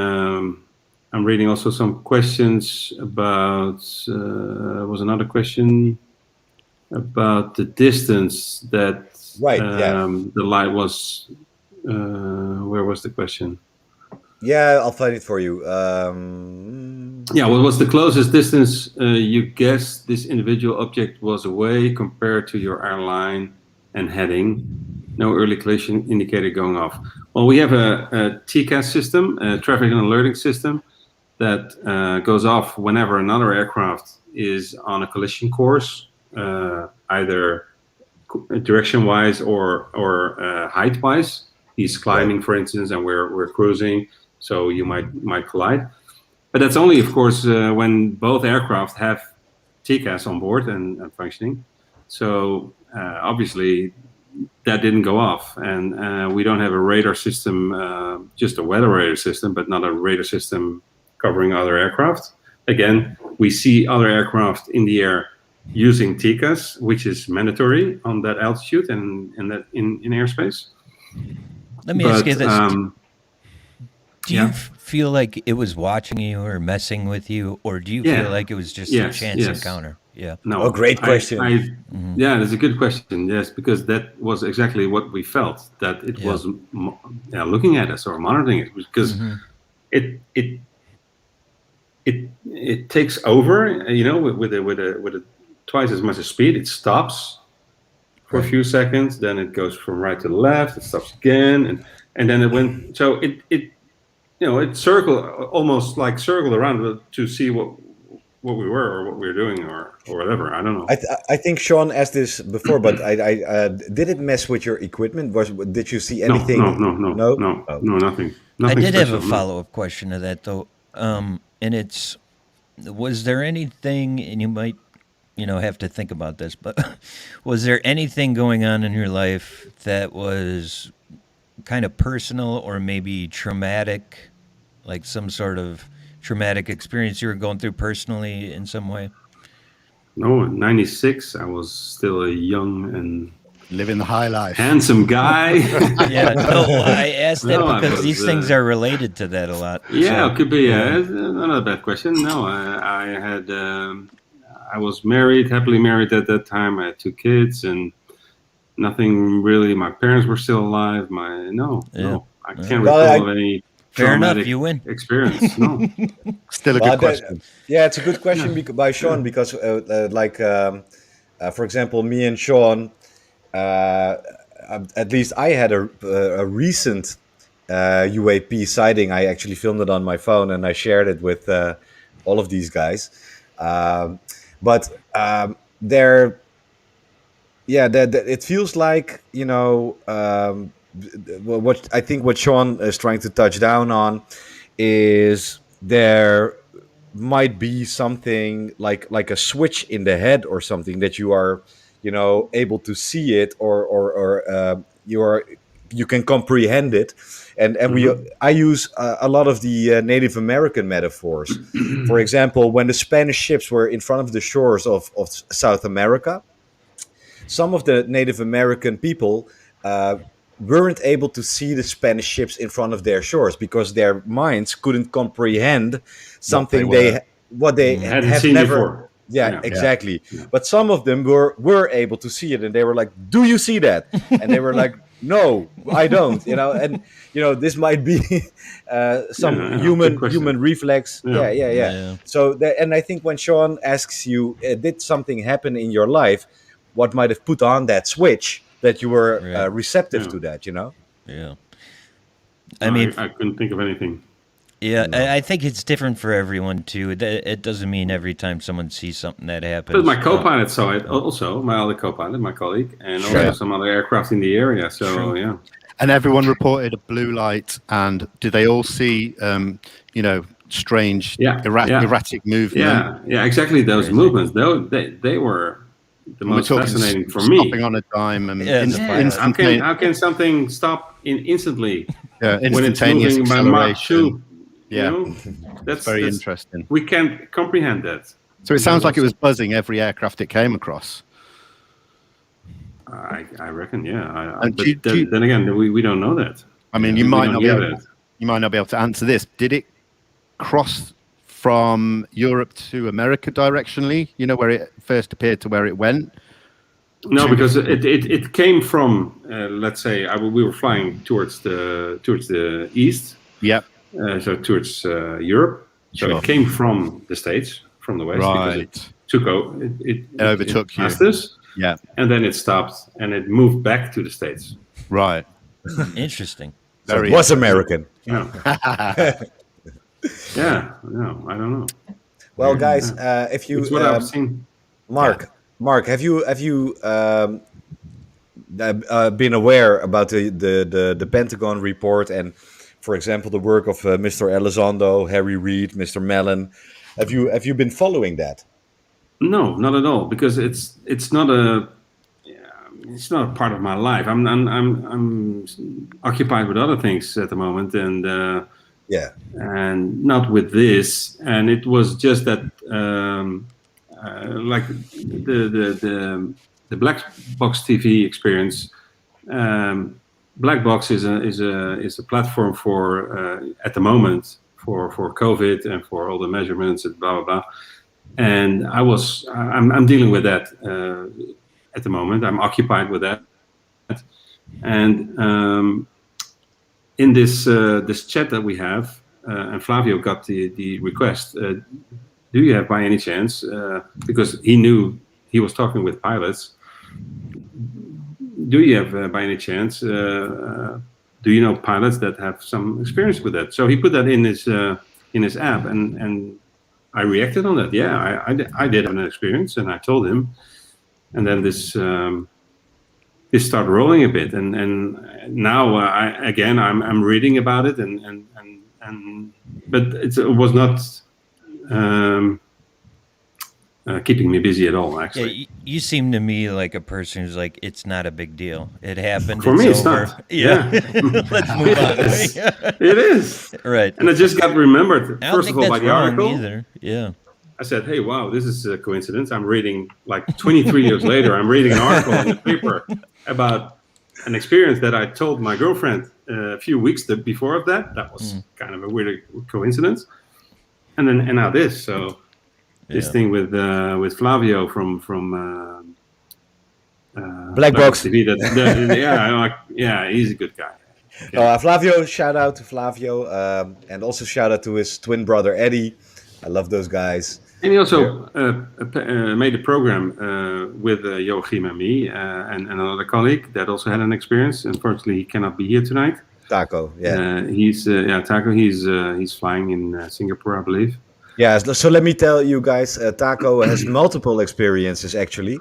I'm reading also some questions about, was another question about the distance that the light was, where was the question? Yeah, I'll find it for you. What was the closest distance you guess this individual object was away compared to your airline and heading? No early collision indicator going off. Well, we have a TCAS system, a traffic and alerting system, that goes off whenever another aircraft is on a collision course, either direction-wise or height-wise. He's climbing, for instance, and we're cruising, so you might collide. But that's only, of course, when both aircraft have TCAS on board and functioning. So obviously, that didn't go off, and we don't have a radar system, just a weather radar system, but not a radar system covering other aircraft. Again, we see other aircraft in the air using TCAS, which is mandatory on that altitude and that in airspace. Let me ask you this. Do you feel like it was watching you or messing with you, or do you feel like it was just a chance encounter? Yeah. No. Oh, great question. Yeah, that's a good question. Yes, because that was exactly what we felt, that it was looking at us or monitoring it, because it it takes over, with a twice as much as speed. It stops for a few seconds, then it goes from right to left, it stops again, and then it went. So it circled around to see what we were or what we were doing or whatever. I don't know. I think Sean asked this before, but I did it mess with your equipment? Did you see anything? No, nothing. I did have special, a follow-up question to that, though, and it's, was there anything, and you might, have to think about this, but was there anything going on in your life that was kind of personal or maybe traumatic, like some sort of traumatic experience you were going through personally in some way? No, in '96, I was still a young and Living the high life. handsome guy. Yeah, no, I asked that because these things are related to that a lot. Yeah, So, it could be. Not a bad question. No, I had. I was happily married at that time. I had 2 kids, and nothing really. My parents were still alive. No, I can't recall of any fair enough, traumatic you win. experience. No. Still a good question. Yeah, it's a good question by Sean because, for example, me and Sean, at least I had a recent UAP sighting. I actually filmed it on my phone and I shared it with all of these guys. But it feels like, what I think what Sean is trying to touch down on is there might be something like a switch in the head or something that you are, able to see it or you can comprehend it. And I use a lot of the Native American metaphors. For example, when the Spanish ships were in front of the shores of South America, some of the Native American people weren't able to see the Spanish ships in front of their shores because their minds couldn't comprehend something what they hadn't have seen never. before. Yeah, exactly. Yeah. But some of them were able to see it, and they were like, "Do you see that?" And they were like, "No, I don't." And this might be some human reflex. Yeah. So, and I think when Sean asks you, "Did something happen in your life? What might have put on that switch that you were receptive to that?" Yeah. I mean, I couldn't think of anything. Yeah, I think it's different for everyone too. It doesn't mean every time someone sees something that happens. But my co-pilot saw it also, my other co-pilot, my colleague, and also some other aircraft in the area. So yeah. And everyone reported a blue light. And did they all see, strange, erratic movement? Yeah, exactly. Those movements, though, they were the most fascinating for me. Stopping on a dime and how can something stop instantly? Yeah, when it's moving by Mach 2. Yeah, that's very interesting. We can't comprehend that. So it sounds like it was buzzing every aircraft it came across. I reckon, yeah. Then again, we don't know that. I mean, you might not be able to answer this. Did it cross from Europe to America directionally? Where it first appeared to where it went? No, because it came from let's say we were flying towards the east. Yep. So towards Europe. So it came from the States, from the west. Right. It overtook you. Us. Yeah. And then it stopped and it moved back to the States. Right. Interesting. So it was American. Yeah. Yeah. No, I don't know. Well, guys, if you it's what I've seen. Mark, have you been aware about the Pentagon report and, for example, the work of Mr. Elizondo, Harry Reid, Mr. Mellon? Have you been following that? No, not at all, because it's not a part of my life. I'm occupied with other things at the moment, and and not with this. And it was just that like the black box TV experience. Black box is a platform for at the moment for COVID and for all the measurements and blah blah blah. And I'm dealing with that at the moment. I'm occupied with that. And in this chat that we have, and Flavio got the request. Do you have by any chance, because he knew he was talking with pilots, do you have by any chance, do you know pilots that have some experience with that? So he put that in his app, and I reacted on that. Yeah, I did have an experience, and I told him, and then this started rolling a bit, and now I'm reading about it, but it was not keeping me busy at all, actually. Yeah, you seem to me like a person who's like, it's not a big deal. It happened. For me, it's over. not. Yeah. Let's move on. It is. Right. And I just got remembered, I don't first think of all, by that's the wrong article. either. Yeah. I said, hey, wow, this is a coincidence. I'm reading, like 23 years later, I'm reading an article in the paper about an experience that I told my girlfriend a few weeks before of that. That was kind of a weird coincidence. And now this. So this thing with Flavio from Black Box. TV. He's a good guy. Okay. Flavio, shout out to Flavio, and also shout out to his twin brother Eddie. I love those guys. And he also made a program with Joachim and me and another colleague that also had an experience. Unfortunately, he cannot be here tonight. Tako, yeah. Tako. He's flying in Singapore, I believe. Yeah, so let me tell you guys, Tako has multiple experiences actually.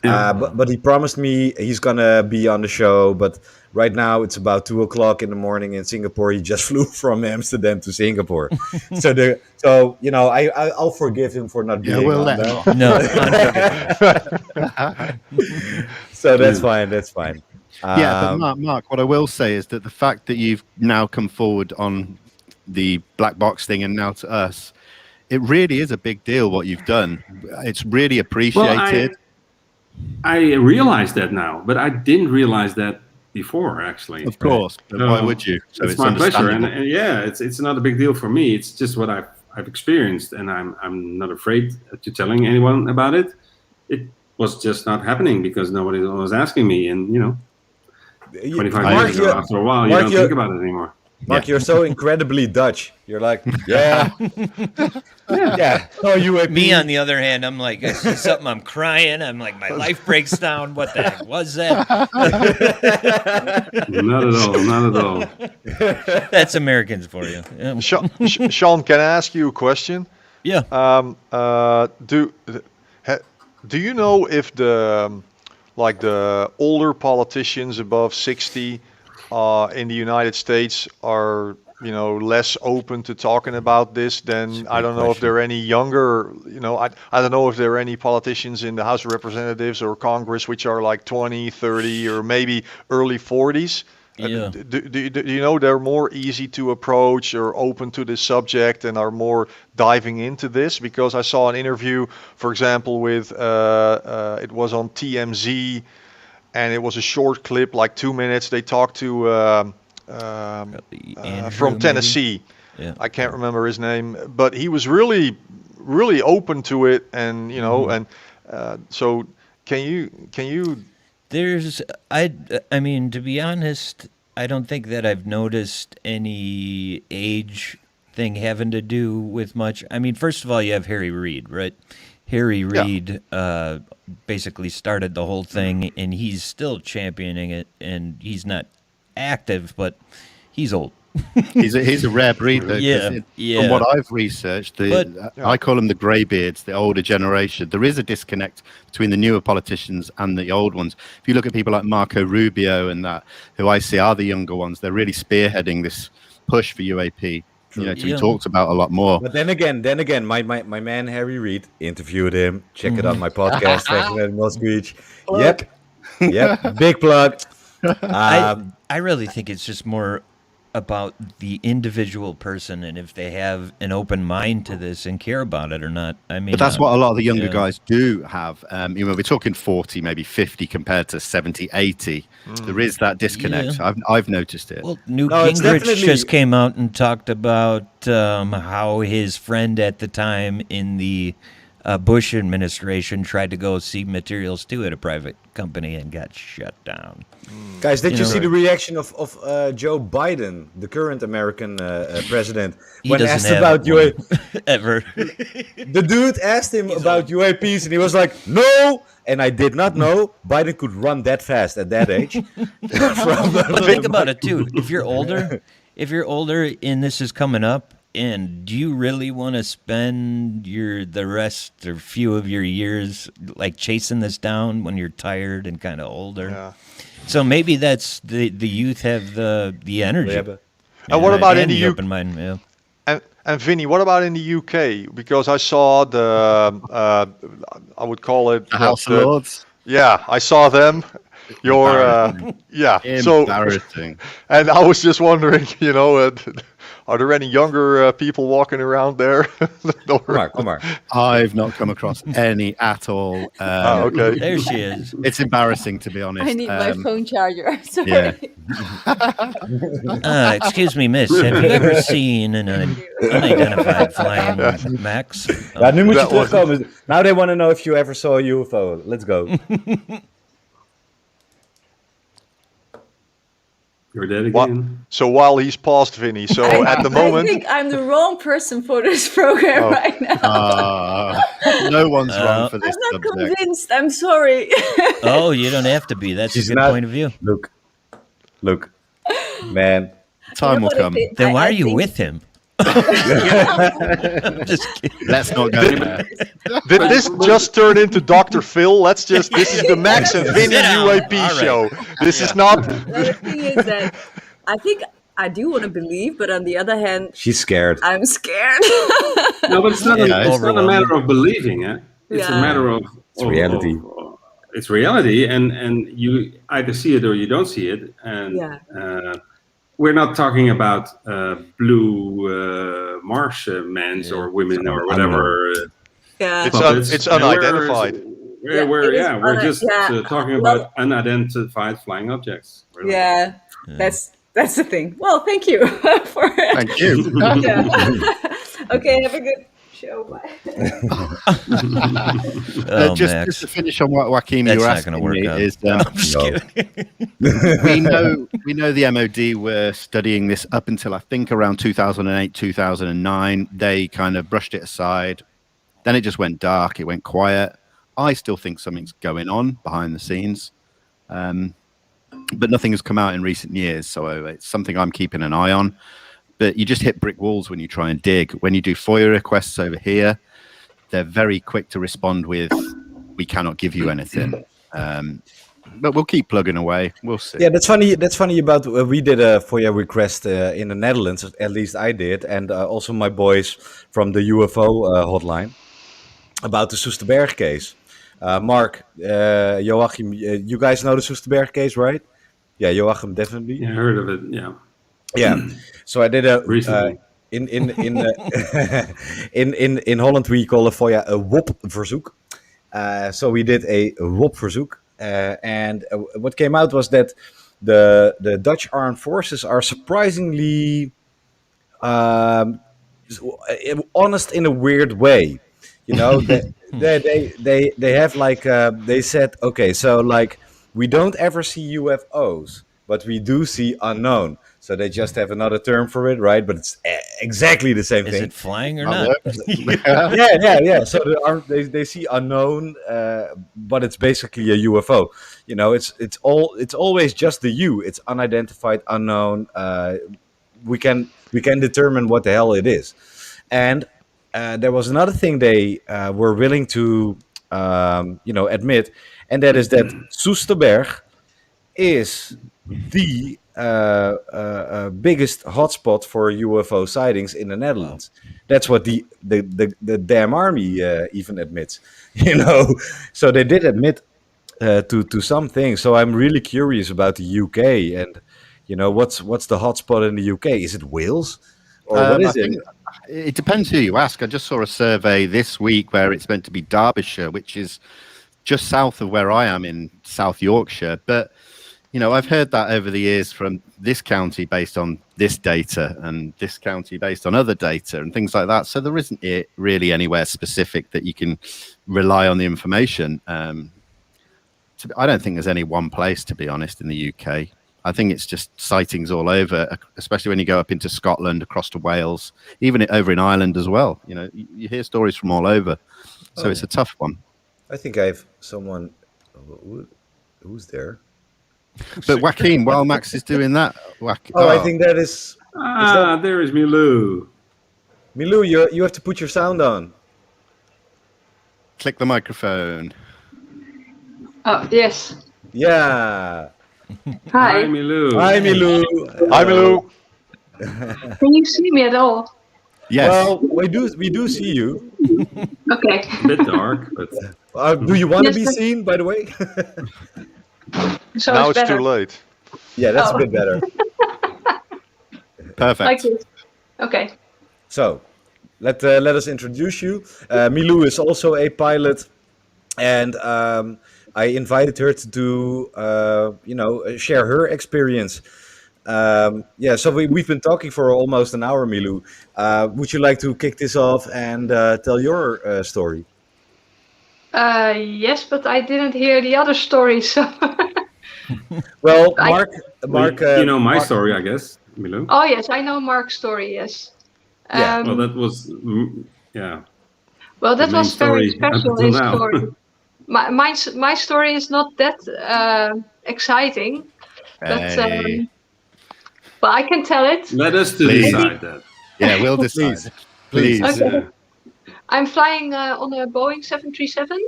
But he promised me he's gonna be on the show. But right now it's about 2:00 in the morning in Singapore. He just flew from Amsterdam to Singapore. so I'll forgive him for not being on that. No. So that's fine. That's fine. But Mark, what I will say is that the fact that you've now come forward on the black box thing and now to us, it really is a big deal what you've done. It's really appreciated. Well, I realize that now, but I didn't realize that before, actually. Of course. Why would you? So it's my pleasure, and it's not a big deal for me. It's just what I've experienced, and I'm not afraid to telling anyone about it. It was just not happening because nobody was asking me, and 25 years ago, after a while, you don't think about it anymore. Mark, you're so incredibly Dutch. You're like, yeah. Oh, UAP. Me, on the other hand, I'm like, I see something, I'm crying. I'm like, my life breaks down. What the heck was that? Not at all. That's Americans for you. Yeah. Sean, can I ask you a question? Yeah. Do you know if the older politicians above 60 in the United States are less open to talking about this than I don't know if there are any younger I don't know if there are any politicians in the House of Representatives or Congress which are like 20, 30 or maybe early 40s. Yeah. Do you know they're more easy to approach or open to this subject and are more diving into this? Because I saw an interview, for example, with it was on TMZ, and it was a short clip, like 2 minutes. They talked to from Tennessee. Yeah. I can't remember his name, but he was really, really open to it, and so can you? I mean, to be honest, I don't think that I've noticed any age thing having to do with much. I mean, first of all, you have Harry Reid, right? Harry Reid basically started the whole thing, and he's still championing it, and he's not active, but he's old. He's a rare breed, though. Yeah. From what I've researched, I call them the greybeards, the older generation. There is a disconnect between the newer politicians and the old ones. If you look at people like Marco Rubio and that, who I see are the younger ones, they're really spearheading this push for UAP. To be talked about a lot more. But then again, my man Harry Reid, interviewed him. Check it on my podcast, Moszkowicz. Yep, big plug. I really think it's just more about the individual person and if they have an open mind to this and care about it or not. I mean, but that's what a lot of the younger guys do have. We're talking 40, maybe 50 compared to 70, 80. There is that disconnect. Yeah. I've noticed it. Well, Newt Gingrich just came out and talked about how his friend at the time in the Bush administration tried to go see materials too at a private company and got shut down. Guys, did you know, see the reaction of Joe Biden, the current American president, He when doesn't asked have about one UAP? ever. The dude asked him about UAPs, and he was like, "No." And I did not know Biden could run that fast at that age. But think about it too. If you're older and this is coming up, and do you really want to spend the rest or few of your years like chasing this down when you're tired and kind of older? Yeah. So maybe that's the youth have the energy. Yeah, but- And what about in and the the UK? open mind? Yeah. And Vinnie, what about in the UK? Because I saw I would call it The House of the- Lords. Yeah, I saw them. Your yeah. So Embarrassing. and I was just wondering, are there any younger people walking around there? Omar. I've not come across any at all. Oh, okay. There she is. It's embarrassing, to be honest. I need my phone charger. Sorry. yeah. Excuse me, miss. Have you ever seen an unidentified flying Max? Ja, nu moet je That was- terugkomen. Now they want to know if you ever saw a UFO. Let's go. You're dead What? again. So while he's paused, Vinnie. So at the I moment, think I'm the wrong person for this program Oh. right now. No one's wrong for this I'm not subject. convinced. I'm sorry. Oh, you don't have to be. That's She's a good not- point of view. Look, man. Time will What I come. did- Then why I are you think- with him? I'm just kidding. Let's not go there. did this just turn into Dr. Phil? This is the Max and Vinnie Sit down. UAP All right. show. This is not. The thing is that I think I do want to believe, but on the other hand, She's scared. I'm scared. No, but it's not, Yeah, it's not a matter of believing it. It's a Yeah. matter of reality. It's reality, and you either see it or you don't see it. And Yeah. we're not talking about blue Martians or women or whatever. Yeah. It's puppets. unidentified. Yeah, We're it is we're just talking well- about unidentified flying objects. Really. Yeah. That's the thing. Well, thank you for Thank you. Yeah. Okay, have a good show. Bye. Oh, just Max. to finish on what Joachim That's you were not asking gonna work me out. is I'm just No. kidding. we know the MOD were studying this up until I think around 2008, 2009. They kind of brushed it aside. Then it just went dark. It went quiet. I still think something's going on behind the scenes. But nothing has come out in recent years. So it's something I'm keeping an eye on. But you just hit brick walls when you try and dig. When you do FOIA requests over here, they're very quick to respond with, we cannot give you anything. But we'll keep plugging away. We'll see. Yeah, that's funny. That's funny about we did a FOIA request in the Netherlands. At least I did, and also my boys from the UFO hotline about the Soesterberg case. Mark, Joachim, you guys know the Soesterberg case, right? Yeah, Joachim definitely. Yeah, I heard of it. Yeah. Yeah. So I did a Recently. in Holland we call a FOIA a WOP-verzoek. So we did a WOP-verzoek, and what came out was that the Dutch armed forces are surprisingly honest in a weird way. You know, they have like they said, okay, so like we don't ever see UFOs, but we do see unknown. So they just have another term for it, right? But it's exactly the same Is thing. it flying or Oh, not? Yeah. So they see unknown, but it's basically a UFO. You know, it's always just the U. It's unidentified, unknown. We can determine what the hell it is. And there was another thing they were willing to admit, and that is that Soesterberg is the biggest hotspot for UFO sightings in the Netherlands. That's what the damn army even admits. You know, so they did admit to some things. So I'm really curious about the UK, and you know, what's the hotspot in the UK? Is it Wales, or what I is it? think it depends who you ask. I just saw a survey this week where it's meant to be Derbyshire, which is just south of where I am in South Yorkshire. But I've heard that over the years from this county based on this data and this county based on other data and things like that. So there isn't really anywhere specific that you can rely on the information. I don't think there's any one place, to be honest, in the UK. I think it's just sightings all over, especially when you go up into Scotland, across to Wales, even over in Ireland as well. You hear stories from all over. So it's a tough one. I think I have someone who's there. But Joachim, while Max is doing that, I think that is. There is Milou. Milou, you have to put your sound on. Click the microphone. Oh, yes. Yeah. Hi. Hi, Milou. Hi, Milou. Hi, Milou. Can you see me at all? Yes. Well, we do see you. Okay. A bit dark, but Do you want to Yes, be but- seen, by the way? So Now it's it's better. too late. Yeah, that's Oh. a bit better. Perfect. Like this. Okay. So, let us introduce you. Milou is also a pilot, and I invited her to do, share her experience. So we've been talking for almost an hour, Milou. Would you like to kick this off and tell your story? Yes, but I didn't hear the other story, so. Well, I- Mark, you know my Mark- story, I guess, Milou. Oh yes, I know Mark's story. Yes. Yeah. Well, that was, yeah. Well, that the main was very story up special. until His now. story. My story is not that exciting, but Hey. but I can tell it. Let us to Please. decide that. Yeah, we'll decide. Please. Okay. I'm flying on a Boeing 737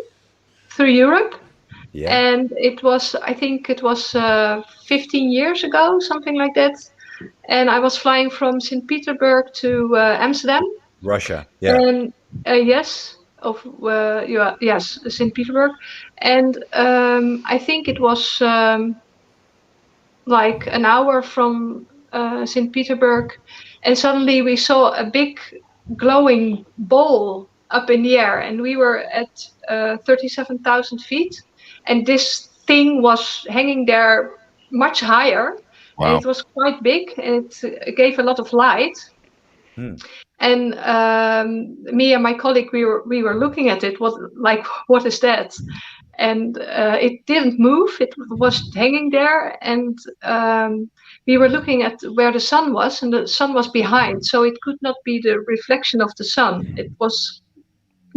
through Europe. Yeah. And I think it was 15 years ago, something like that. And I was flying from St. Petersburg to Amsterdam. Russia. Yeah. And yes, yes, St. Petersburg. And I think it was like an hour from St. Petersburg. And suddenly we saw a big glowing ball up in the air. And we were at 37,000 feet. And this thing was hanging there much higher. Wow. And it was quite big, and it gave a lot of light. And me and my colleague, we were looking at it. What is that? And it didn't move. It was hanging there, and we were looking at where the sun was, and the sun was behind, so it could not be the reflection of the sun. It was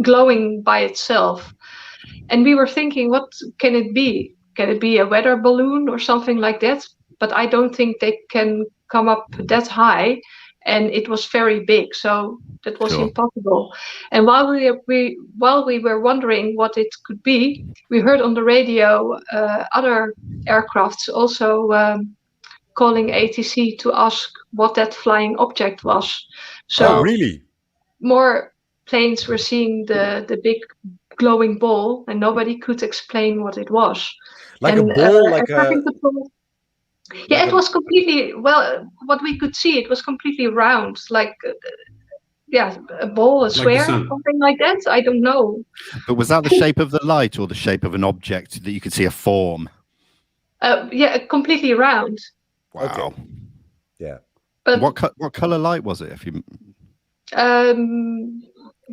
glowing by itself. And we were thinking, what can it be? Can it be a weather balloon or something like that? But I don't think they can come up that high. And it was very big, so that was Sure. impossible. And while we were wondering what it could be, we heard on the radio other aircrafts also calling ATC to ask what that flying object was. So Really? more planes were seeing the big glowing ball, and nobody could explain what it was. Like And, a ball, air traffic control- Yeah, like it a- was completely, what we could see, it was completely round, like, a ball, a the sphere, sun. something like that. I don't know. But was that the shape of the light or the shape of an object that you could see a form? Completely round. Wow. Okay. Yeah. But What color light was it? If you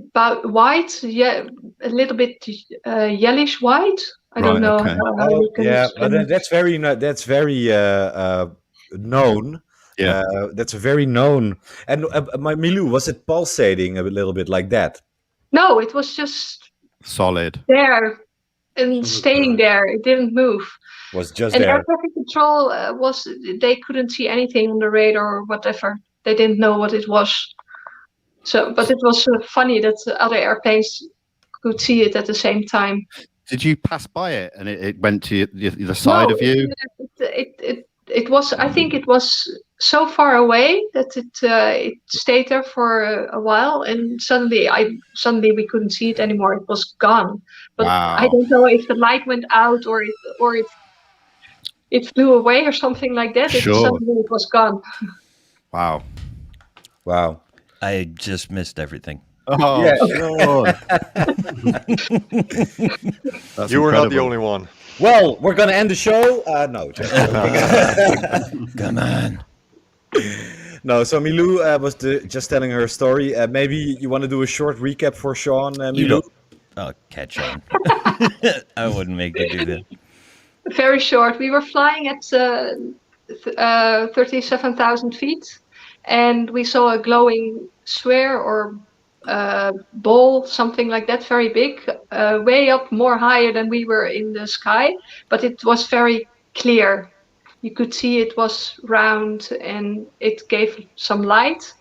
about white, yeah, a little bit yellowish white. I don't Right, know. okay. How you can Yeah, explain but it. that's very known. Yeah. That's very known. And my Milou, was it pulsating a little bit like that? No, it was just solid. there and staying there. It didn't move. Was just And there. air traffic control they couldn't see anything on the radar or whatever. They didn't know what it was. So, but it was funny that other airplanes could see it at the same time. Did you pass by it and it went to the side No, of you? It was. I think it was so far away that it stayed there for a while, and suddenly we couldn't see it anymore. It was gone. But Wow. I don't know if the light went out or if it flew away or something like that. Sure. Suddenly it was gone. Wow. Wow. I just missed everything. Oh, Yeah. sure. That's You were not the incredible. only one. Well, we're gonna end the show. No, just joking. Come on. No. So Milou was just telling her story. Maybe you want to do a short recap for Sean, You Milou? don't. Oh, catch on. I wouldn't make you do that. Very short. We were flying at 37,000 feet, and we saw a glowing sphere or ball, something like that, very big, way up, more higher than we were in the sky, but it was very clear. You could see it was round and it gave some light.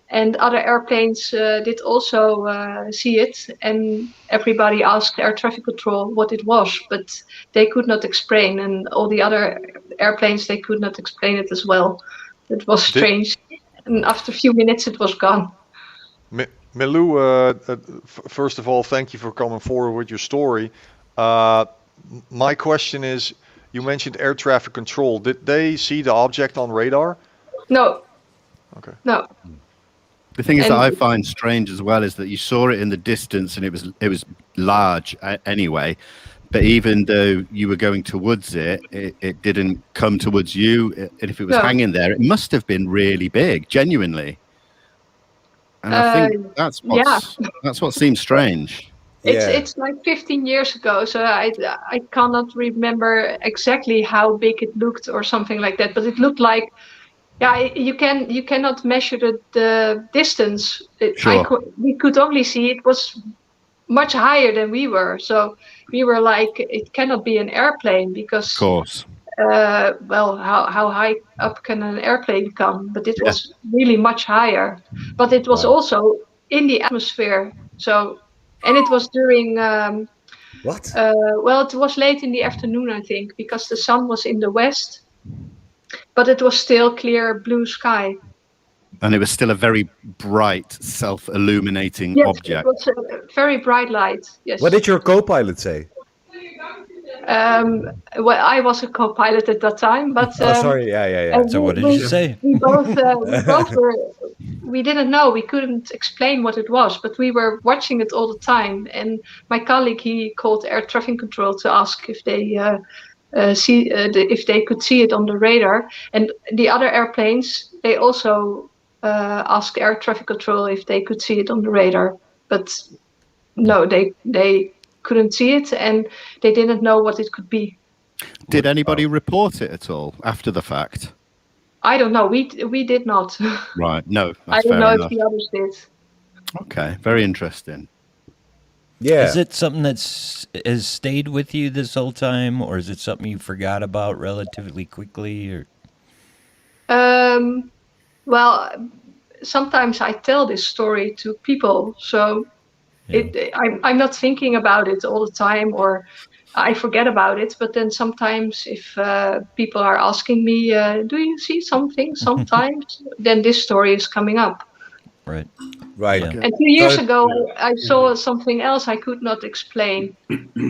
And other airplanes did also see it, and everybody asked air traffic control what it was, but they could not explain, and all the other airplanes, they could not explain it as well. It was strange, and after a few minutes it was gone. Milou, first of all, thank you for coming forward with your story. My question is, you mentioned air traffic control. Did they see the object on radar? No. Okay. No. The thing is that I find strange as well is that you saw it in the distance and it was large anyway, but even though you were going towards it, it didn't come towards you. And if it was hanging there, it must have been really big, genuinely. And I think that's what seems strange. It's like 15 years ago, so I cannot remember exactly how big it looked or something like that, but it looked like. Yeah, you cannot measure the distance. Sure. We could only see it was much higher than we were. So we were like, it cannot be an airplane because, of course. Well, how high up can an airplane come? But it was really much higher. But it was also in the atmosphere. So, and it was during. What? Well, it was late in the afternoon, I think, because the sun was in the west. But it was still clear blue sky. And it was still a very bright, self-illuminating object. It was a very bright light. Yes. What did your co-pilot say? Well, I was a co-pilot at that time, but. Sorry. Yeah. So what did you say? We both were. We didn't know. We couldn't explain what it was, but we were watching it all the time. And my colleague, he called air traffic control to ask if they. If they could see it on the radar, and the other airplanes, they also asked air traffic control if they could see it on the radar, but no, they couldn't see it, and they didn't know what it could be. Did anybody report it at all after the fact? I don't know. We did not. Right. No. I don't know if the others did. Okay. Very interesting. Yeah. Is it something has stayed with you this whole time, or is it something you forgot about relatively quickly? Or well, sometimes I tell this story to people, so I'm not thinking about it all the time, or I forget about it. But then sometimes, if people are asking me, "Do you see something?" Sometimes, then this story is coming up. Right. Yeah. And 2 years ago, I saw something else I could not explain.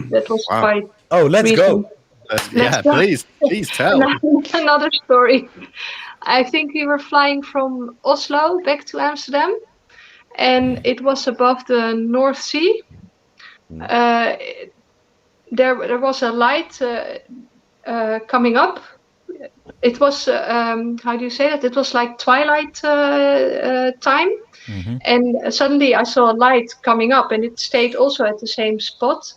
That was quite. Oh, let's go. Yeah, please tell. Another story. I think we were flying from Oslo back to Amsterdam, and it was above the North Sea. There was a light coming up. It was how do you say that? It was like twilight time, and suddenly I saw a light coming up, and it stayed also at the same spot.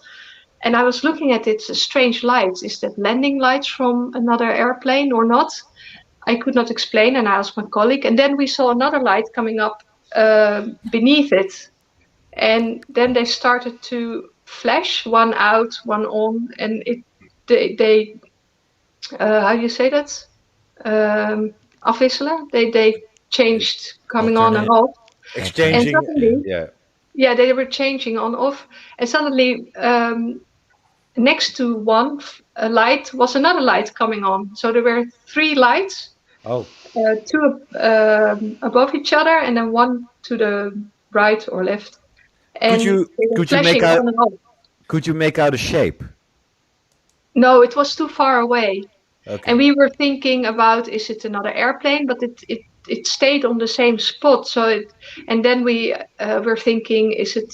And I was looking at it, strange lights. Is that landing lights from another airplane or not? I could not explain, and I asked my colleague. And then we saw another light coming up beneath it, and then they started to flash, one out, one on, and they how do you say that? Afwisselen. They changed coming on and off. Exchanging. And suddenly, yeah, they were changing on off, and suddenly next to one light was another light coming on. So there were 3 lights. Oh. 2 above each other, and then 1 to the right or left. And could you make out a shape? No, it was too far away. Okay. And we were thinking about, is it another airplane? But it stayed on the same spot. And then we were thinking, is it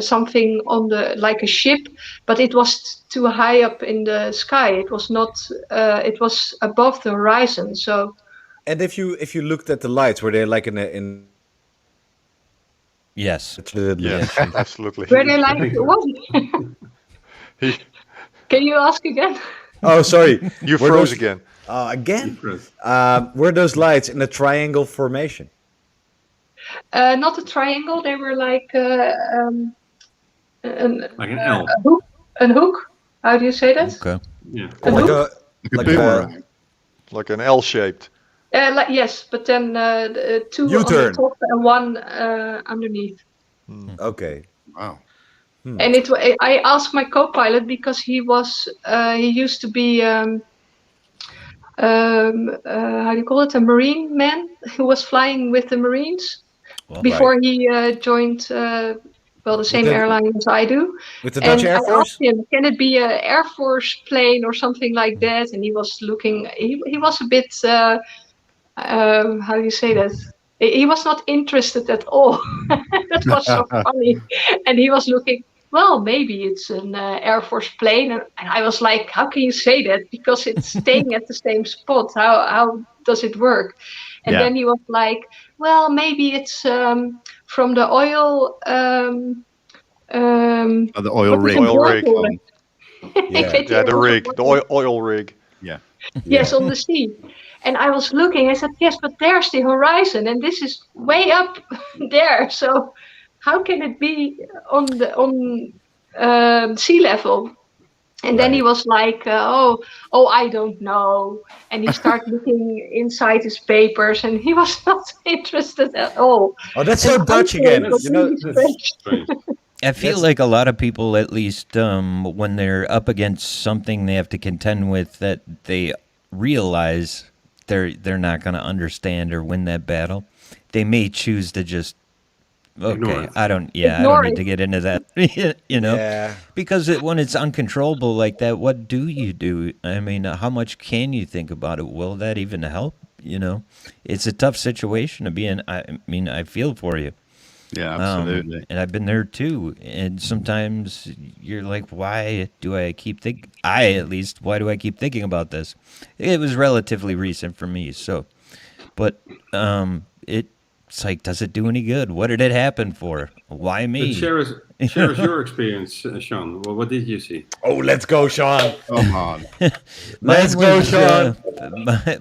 something on like a ship? But it was too high up in the sky. It was not. It was above the horizon. So. And if you looked at the lights, were they like in Yes. Yes, absolutely. Were they like what? Can you ask again? Oh, sorry. You Were froze those- again. Again? Froze. Were those lights in a triangle formation? Not a triangle. They were like Like an L. a hook. How do you say that? Okay. Yeah. A Like hook? like boomerang. Like an L-shaped. Yes, but then two on the U-turn. top and one underneath. Okay. Wow. And I asked my co-pilot because he used to be how do you call it, a Marine man who was flying with the Marines Well, before he joined the same the- airline as I do. With the Dutch And Air I Force? asked him, can it be an Air Force plane or something like that? And he was looking. He was a bit. How do you say that? He was not interested at all. That was so funny. And he was looking. Well, maybe it's an Air Force plane, and I was like, "How can you say that? Because it's staying at the same spot. How does it work?" And Yeah. then he was like, "Well, maybe it's from the oil." The oil rig. Oil rig. Yeah. The rig, the oil rig. Yeah. Yes, on the sea. And I was looking, I said, yes, but there's the horizon, and this is way up there. So how can it be on sea level? And then he was like, oh, I don't know. And he started looking inside his papers, and he was not interested at all. Oh, that's so And Dutch I again. thought You know, it was that's- really Strange. I feel like a lot of people, at least when they're up against something they have to contend with that they realize they're not going to understand or win that battle, they may choose to just Ignore it. I don't need to get into that. You know, Yeah. because when it's uncontrollable like that, what do you do? I mean, how much can you think about it? Will that even help? You know, it's a tough situation to be in. I mean, I feel for you. Yeah, absolutely. And I've been there too. And sometimes you're like, why do I keep thinking? Why do I keep thinking about this? It was relatively recent for me. So, but it's like, does it do any good? What did it happen for? Why me? But share us your experience, Sean. Well, what did you see? Oh, let's go, Sean. Come on. Let's go, Sean.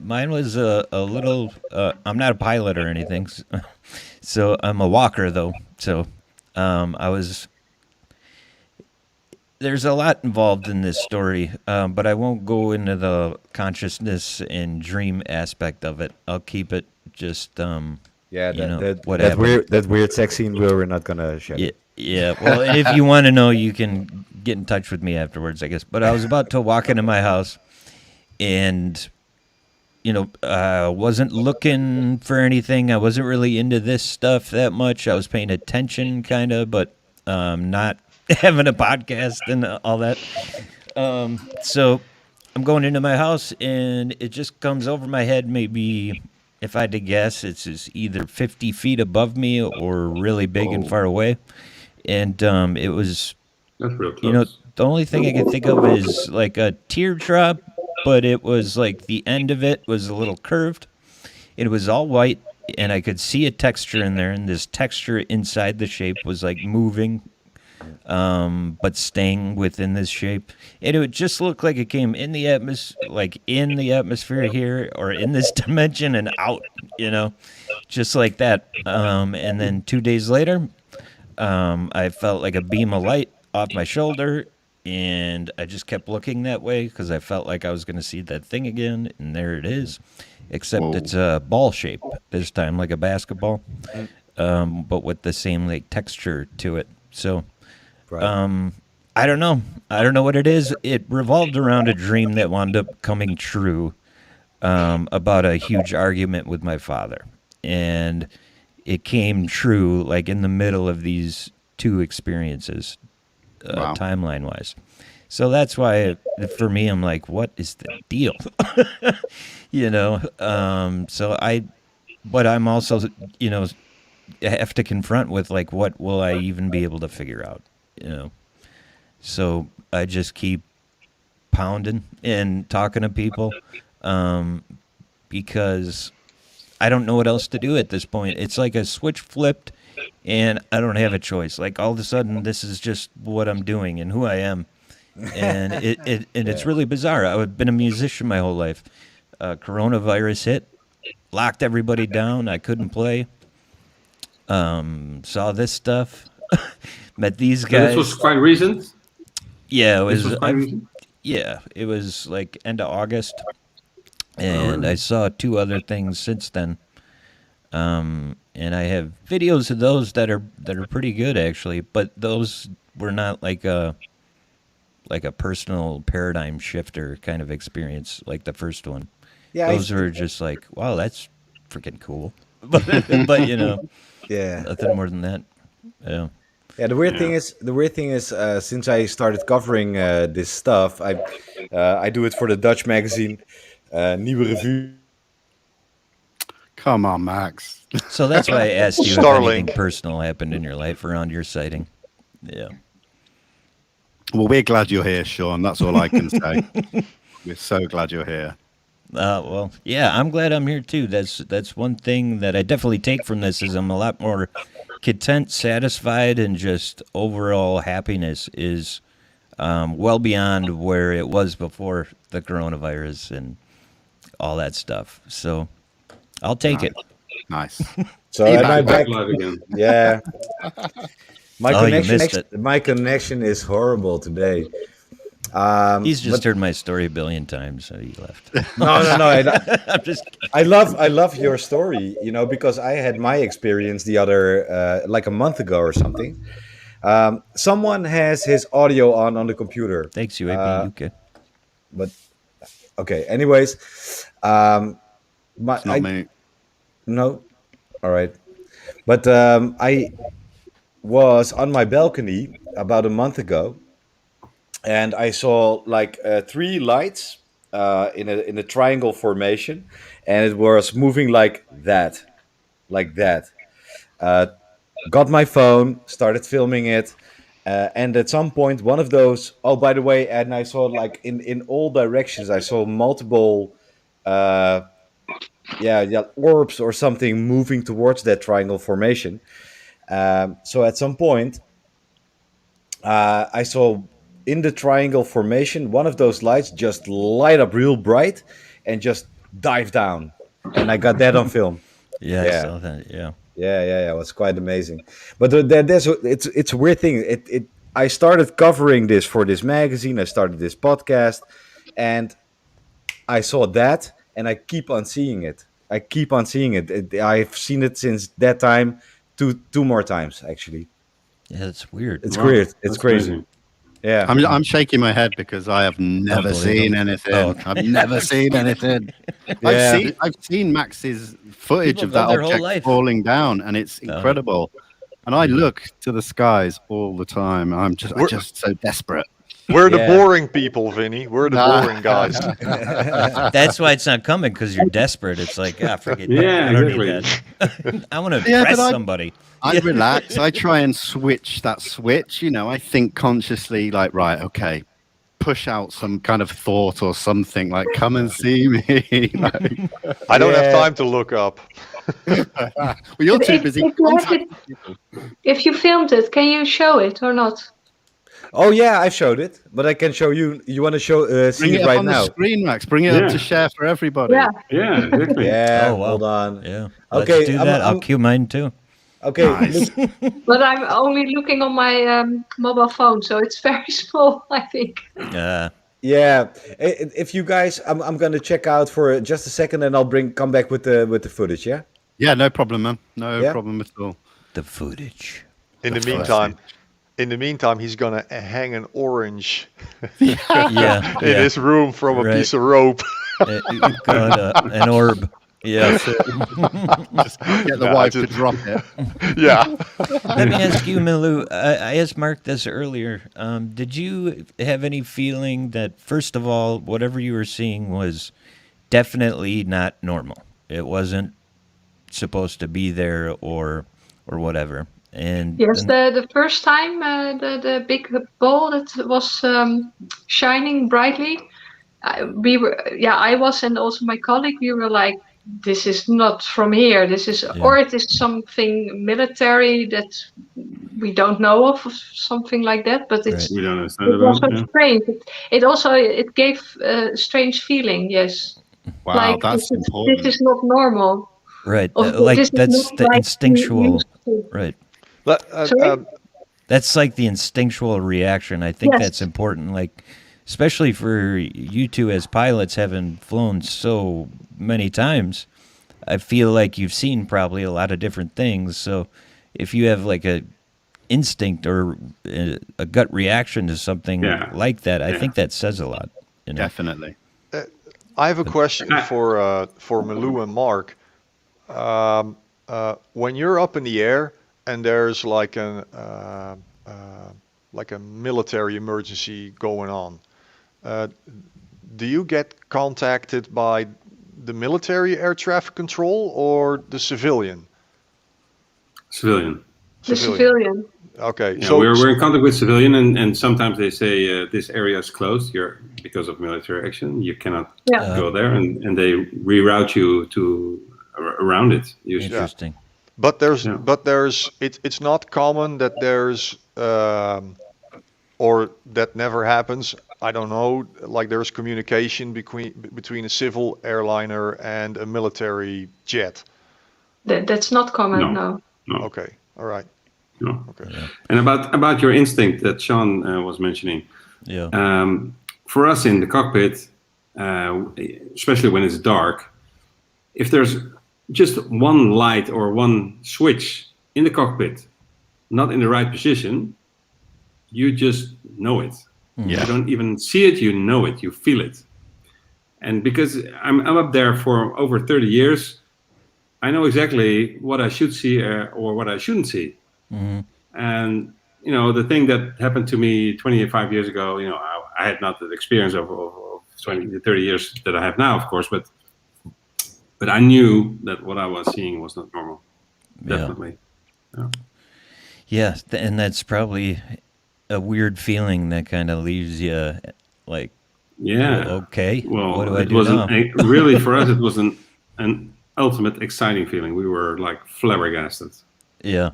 Mine was a little. I'm not a pilot or anything, so I'm a walker though. So I was. There's a lot involved in this story, but I won't go into the consciousness and dream aspect of it. I'll keep it just. Yeah, You know, that what that happened. weird sex scene we're not gonna share. Yeah, yeah. Well, and if you want to know, you can get in touch with me afterwards, I guess. But I was about to walk into my house, and wasn't looking for anything. I wasn't really into this stuff that much. I was paying attention, kind of, but not having a podcast and all that. So I'm going into my house, and it just comes over my head. Maybe, if I had to guess, it's either 50 feet above me or really big and far away. And it was, That's real close. the only thing I could think of is like a teardrop, but it was like the end of it was a little curved. It was all white, and I could see a texture in there, and this texture inside the shape was like moving, but staying within this shape. And it would just look like it came in the atmosphere here, or in this dimension and out, just like that. And then 2 days later, I felt like a beam of light off my shoulder, and I just kept looking that way because I felt like I was going to see that thing again, and there it is. Except it's a ball shape this time, like a basketball, but with the same like texture to it. So, Right. I don't know. I don't know what it is. It revolved around a dream that wound up coming true, about a huge argument with my father, and it came true like in the middle of these two experiences, Wow. timeline-wise. So that's why, for me, I'm like, what is the deal? So but I'm also, have to confront with like, what will I even be able to figure out? So I just keep pounding and talking to people, because I don't know what else to do at this point. It's like a switch flipped, and I don't have a choice. Like all of a sudden, this is just what I'm doing and who I am, and it's really bizarre. I've been a musician my whole life. Coronavirus hit, locked everybody down. I couldn't play. Saw this stuff, met these So guys. this was quite recent. Yeah, it This was. was quite recent. Yeah, it was like end of August, and I saw 2 other things since then. And I have videos of those that are pretty good actually, but those were not like a personal paradigm shifter kind of experience like the first one. Yeah, Those were just like, wow, that's freaking cool. But nothing more than that. Yeah. Yeah, the weird thing is, since I started covering this stuff, I do it for the Dutch magazine, Nieuwe Revue. Come on, Max. So that's why I asked you if Starlink. anything personal happened in your life around your sighting. Yeah. Well, we're glad you're here, Sean. That's all I can say. We're so glad you're here. Well, yeah, I'm glad I'm here too. That's one thing that I definitely take from this is I'm a lot more content, satisfied, and just overall happiness is well beyond where it was before the coronavirus and all that stuff. So I'll take it. Nice. So Hey, am I back? Live again. Yeah. Oh, you missed it. My connection is horrible today. He's just heard my story a billion times, so he left. No. I'm just I love your story, because I had my experience the other like a month ago or something. Someone has his audio on the computer. thanks, UAP UK. But okay. Anyways, It's not me. No, all right. But I was on my balcony about a month ago, and I saw like 3 lights in a triangle formation, and it was moving like that. Got my phone, started filming it, and at some point, one of those. Oh, by the way, and I saw like in all directions, I saw multiple, orbs or something moving towards that triangle formation. So at some point, I saw in the triangle formation, one of those lights just light up real bright and just dive down, and I got that on film. Yeah, I Yeah. saw that. Yeah. Yeah. It was quite amazing. But it's a weird thing. I started covering this for this magazine. I started this podcast, and I saw that, and I keep on seeing it. I've seen it since that time, two more times actually. Yeah, that's weird. It's Wow, weird. It's that's crazy. crazy. Yeah. I'm shaking my head because I have never seen anything. Oh, okay. I've never seen anything. Yeah. I've seen Max's footage People of that love their whole object life. falling down, and it's incredible. And I look to the skies all the time. I'm just so desperate. We're the Yeah. boring people, Vinny. We're the boring guys. That's why it's not coming, because you're desperate. It's like, forget that. Yeah, I don't need exactly. that. I want to Yeah, impress but somebody. I relax. I try and switch that switch. I think consciously, like, right, okay, push out some kind of thought or something, like, come and see me. Like, I don't have Yeah. time to look up. well, you're too busy. If you filmed it, can you show it or not? Oh yeah, I showed it, but I can show you. You want to Bring see it it up right on now? the screen, Max. Bring it up Yeah. to share for everybody. Yeah. Yeah, exactly. Yeah. Oh, wow. Hold on. Yeah. Okay, Let's do that. I'll I'm- cue mine too. Okay. Nice. But I'm only looking on my mobile phone, so it's very small, I think. Yeah. If you guys, I'm gonna check out for just a second, and I'll come back with the footage. Yeah. Yeah, no problem, man. No Yeah? problem at all. The footage. In the meantime, he's gonna hang an orange Yeah. in his room from a Right. piece of rope. You've got an orb. Yeah. Get the Nah, wife just- to drop it. Yeah. Let me ask you, Milou. I asked Mark this earlier. Did you have any feeling that, first of all, whatever you were seeing was definitely not normal? It wasn't supposed to be there or whatever. And Yes, the first time the big ball that was shining brightly, I was, and also my colleague, we were like, this is not from here. This is, or it is something military that we don't know of, something like that. But it's We don't understand it was about. so strange. It gave a strange feeling. Yes. Wow, Like that's this important. is not normal. right, Or like this is that's not the like we instinctual, used to. right? Sorry? That's like the instinctual reaction. I think Yes. that's important. Like, especially for you two as pilots, having flown so many times, I feel like you've seen probably a lot of different things. So, if you have like a instinct or a gut reaction to something like that, I think that says a lot. You know? Definitely. I have a question for Milou and Mark. When you're up in the air and there's like a military emergency going on, do you get contacted by the military air traffic control or the civilian? Civilian. The civilian. Okay, Yeah, so we're in contact with civilian, and sometimes they say this area is closed. Because of military action, you cannot go there, and they reroute you to around it. Usually. Interesting. But it's not common that there's or that never happens. I don't know. Like there's communication between a civil airliner and a military jet. That's not common. No. Okay. All right. No. Okay. Yeah. And about your instinct that Sean was mentioning. Yeah. For us in the cockpit, especially when it's dark, if there's just one light or one switch in the cockpit, not in the right position, you just know it. Yeah. You don't even see it, you know it, you feel it. And because I'm up there for over 30 years, I know exactly what I should see or what I shouldn't see. Mm-hmm. And, the thing that happened to me 25 years ago, I had not the experience of 20 to 30 years that I have now, of course, but I knew that what I was seeing was not normal. Definitely. Yeah, and that's probably a weird feeling that kind of leaves you like, okay, what do I do now? Really, for us, it was an ultimate exciting feeling. We were like flabbergasted. Yeah.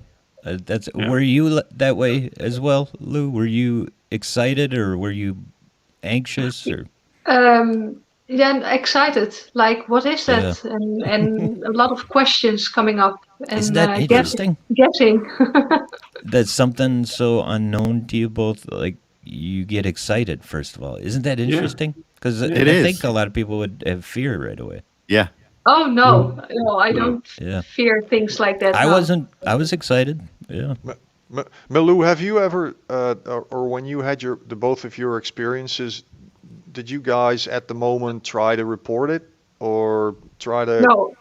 Were you that way as well, Lou? Were you excited or were you anxious or? Excited. Like, what is that? Yeah. And a lot of questions coming up. And, isn't that interesting? Guessing. That's something so unknown to you both. Like, you get excited first of all. Isn't that interesting? Because I think a lot of people would have fear right away. Yeah. Oh no, I don't fear things like that. I wasn't. I was excited. Yeah. Milou, have you ever, or when you had the both of your experiences, did you guys at the moment try to report it or try to? No,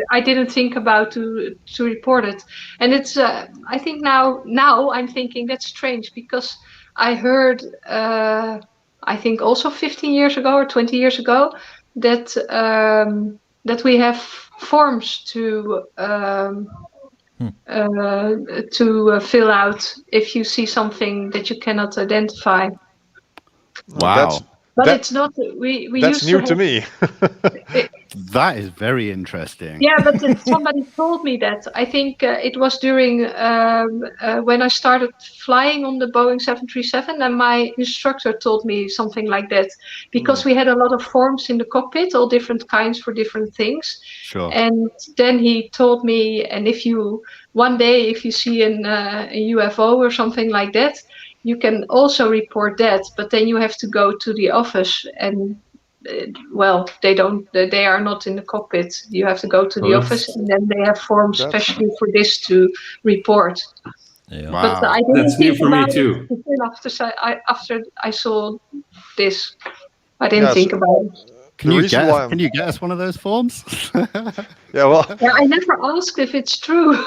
I didn't think about to report it, and it's. I think now I'm thinking that's strange because I heard. I think also 15 years ago or 20 years ago. That we have forms to fill out if you see something that you cannot identify. Wow. But it's not. We that's used new to me. That is very interesting. Yeah, but somebody told me that. I think it was during when I started flying on the Boeing 737, and my instructor told me something like that because we had a lot of forms in the cockpit, all different kinds for different things. Sure. And then he told me, and if you see a UFO or something like that, you can also report that, but then you have to go to the office and. They are not in the cockpit. You have to go to the office, and then they have forms especially for this to report. Yeah. Wow. But I didn't That's new think for me about too. it after I saw this. I didn't think about it. Can you get us one of those forms? Yeah, I never asked if it's true.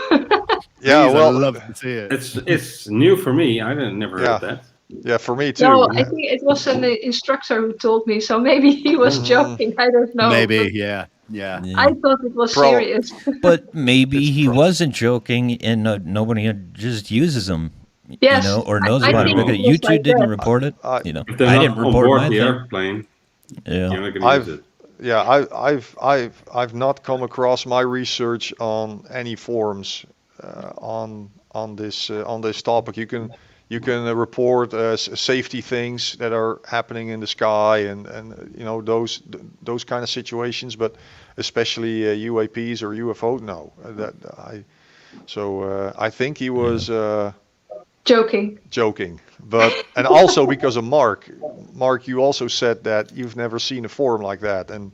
Yeah, I'd love to see it. It's new for me. I never heard that. Yeah, for me too. No, I think it was an instructor who told me, so maybe he was joking. I don't know. Maybe, yeah. Yeah. I thought it was Pro. serious. But maybe he wasn't joking, and nobody just uses them, Yes, or knows I about think it. it You was two like didn't that. report it. I- If they're I not didn't on report board my the thing. airplane, Yeah. you're not going to use it. I've not come across my research on any forums on this topic. You can report safety things that are happening in the sky and those kind of situations, but especially UAPs or UFO. No, I think he was Joking. joking, and also because of Mark. Mark, you also said that you've never seen a forum like that, and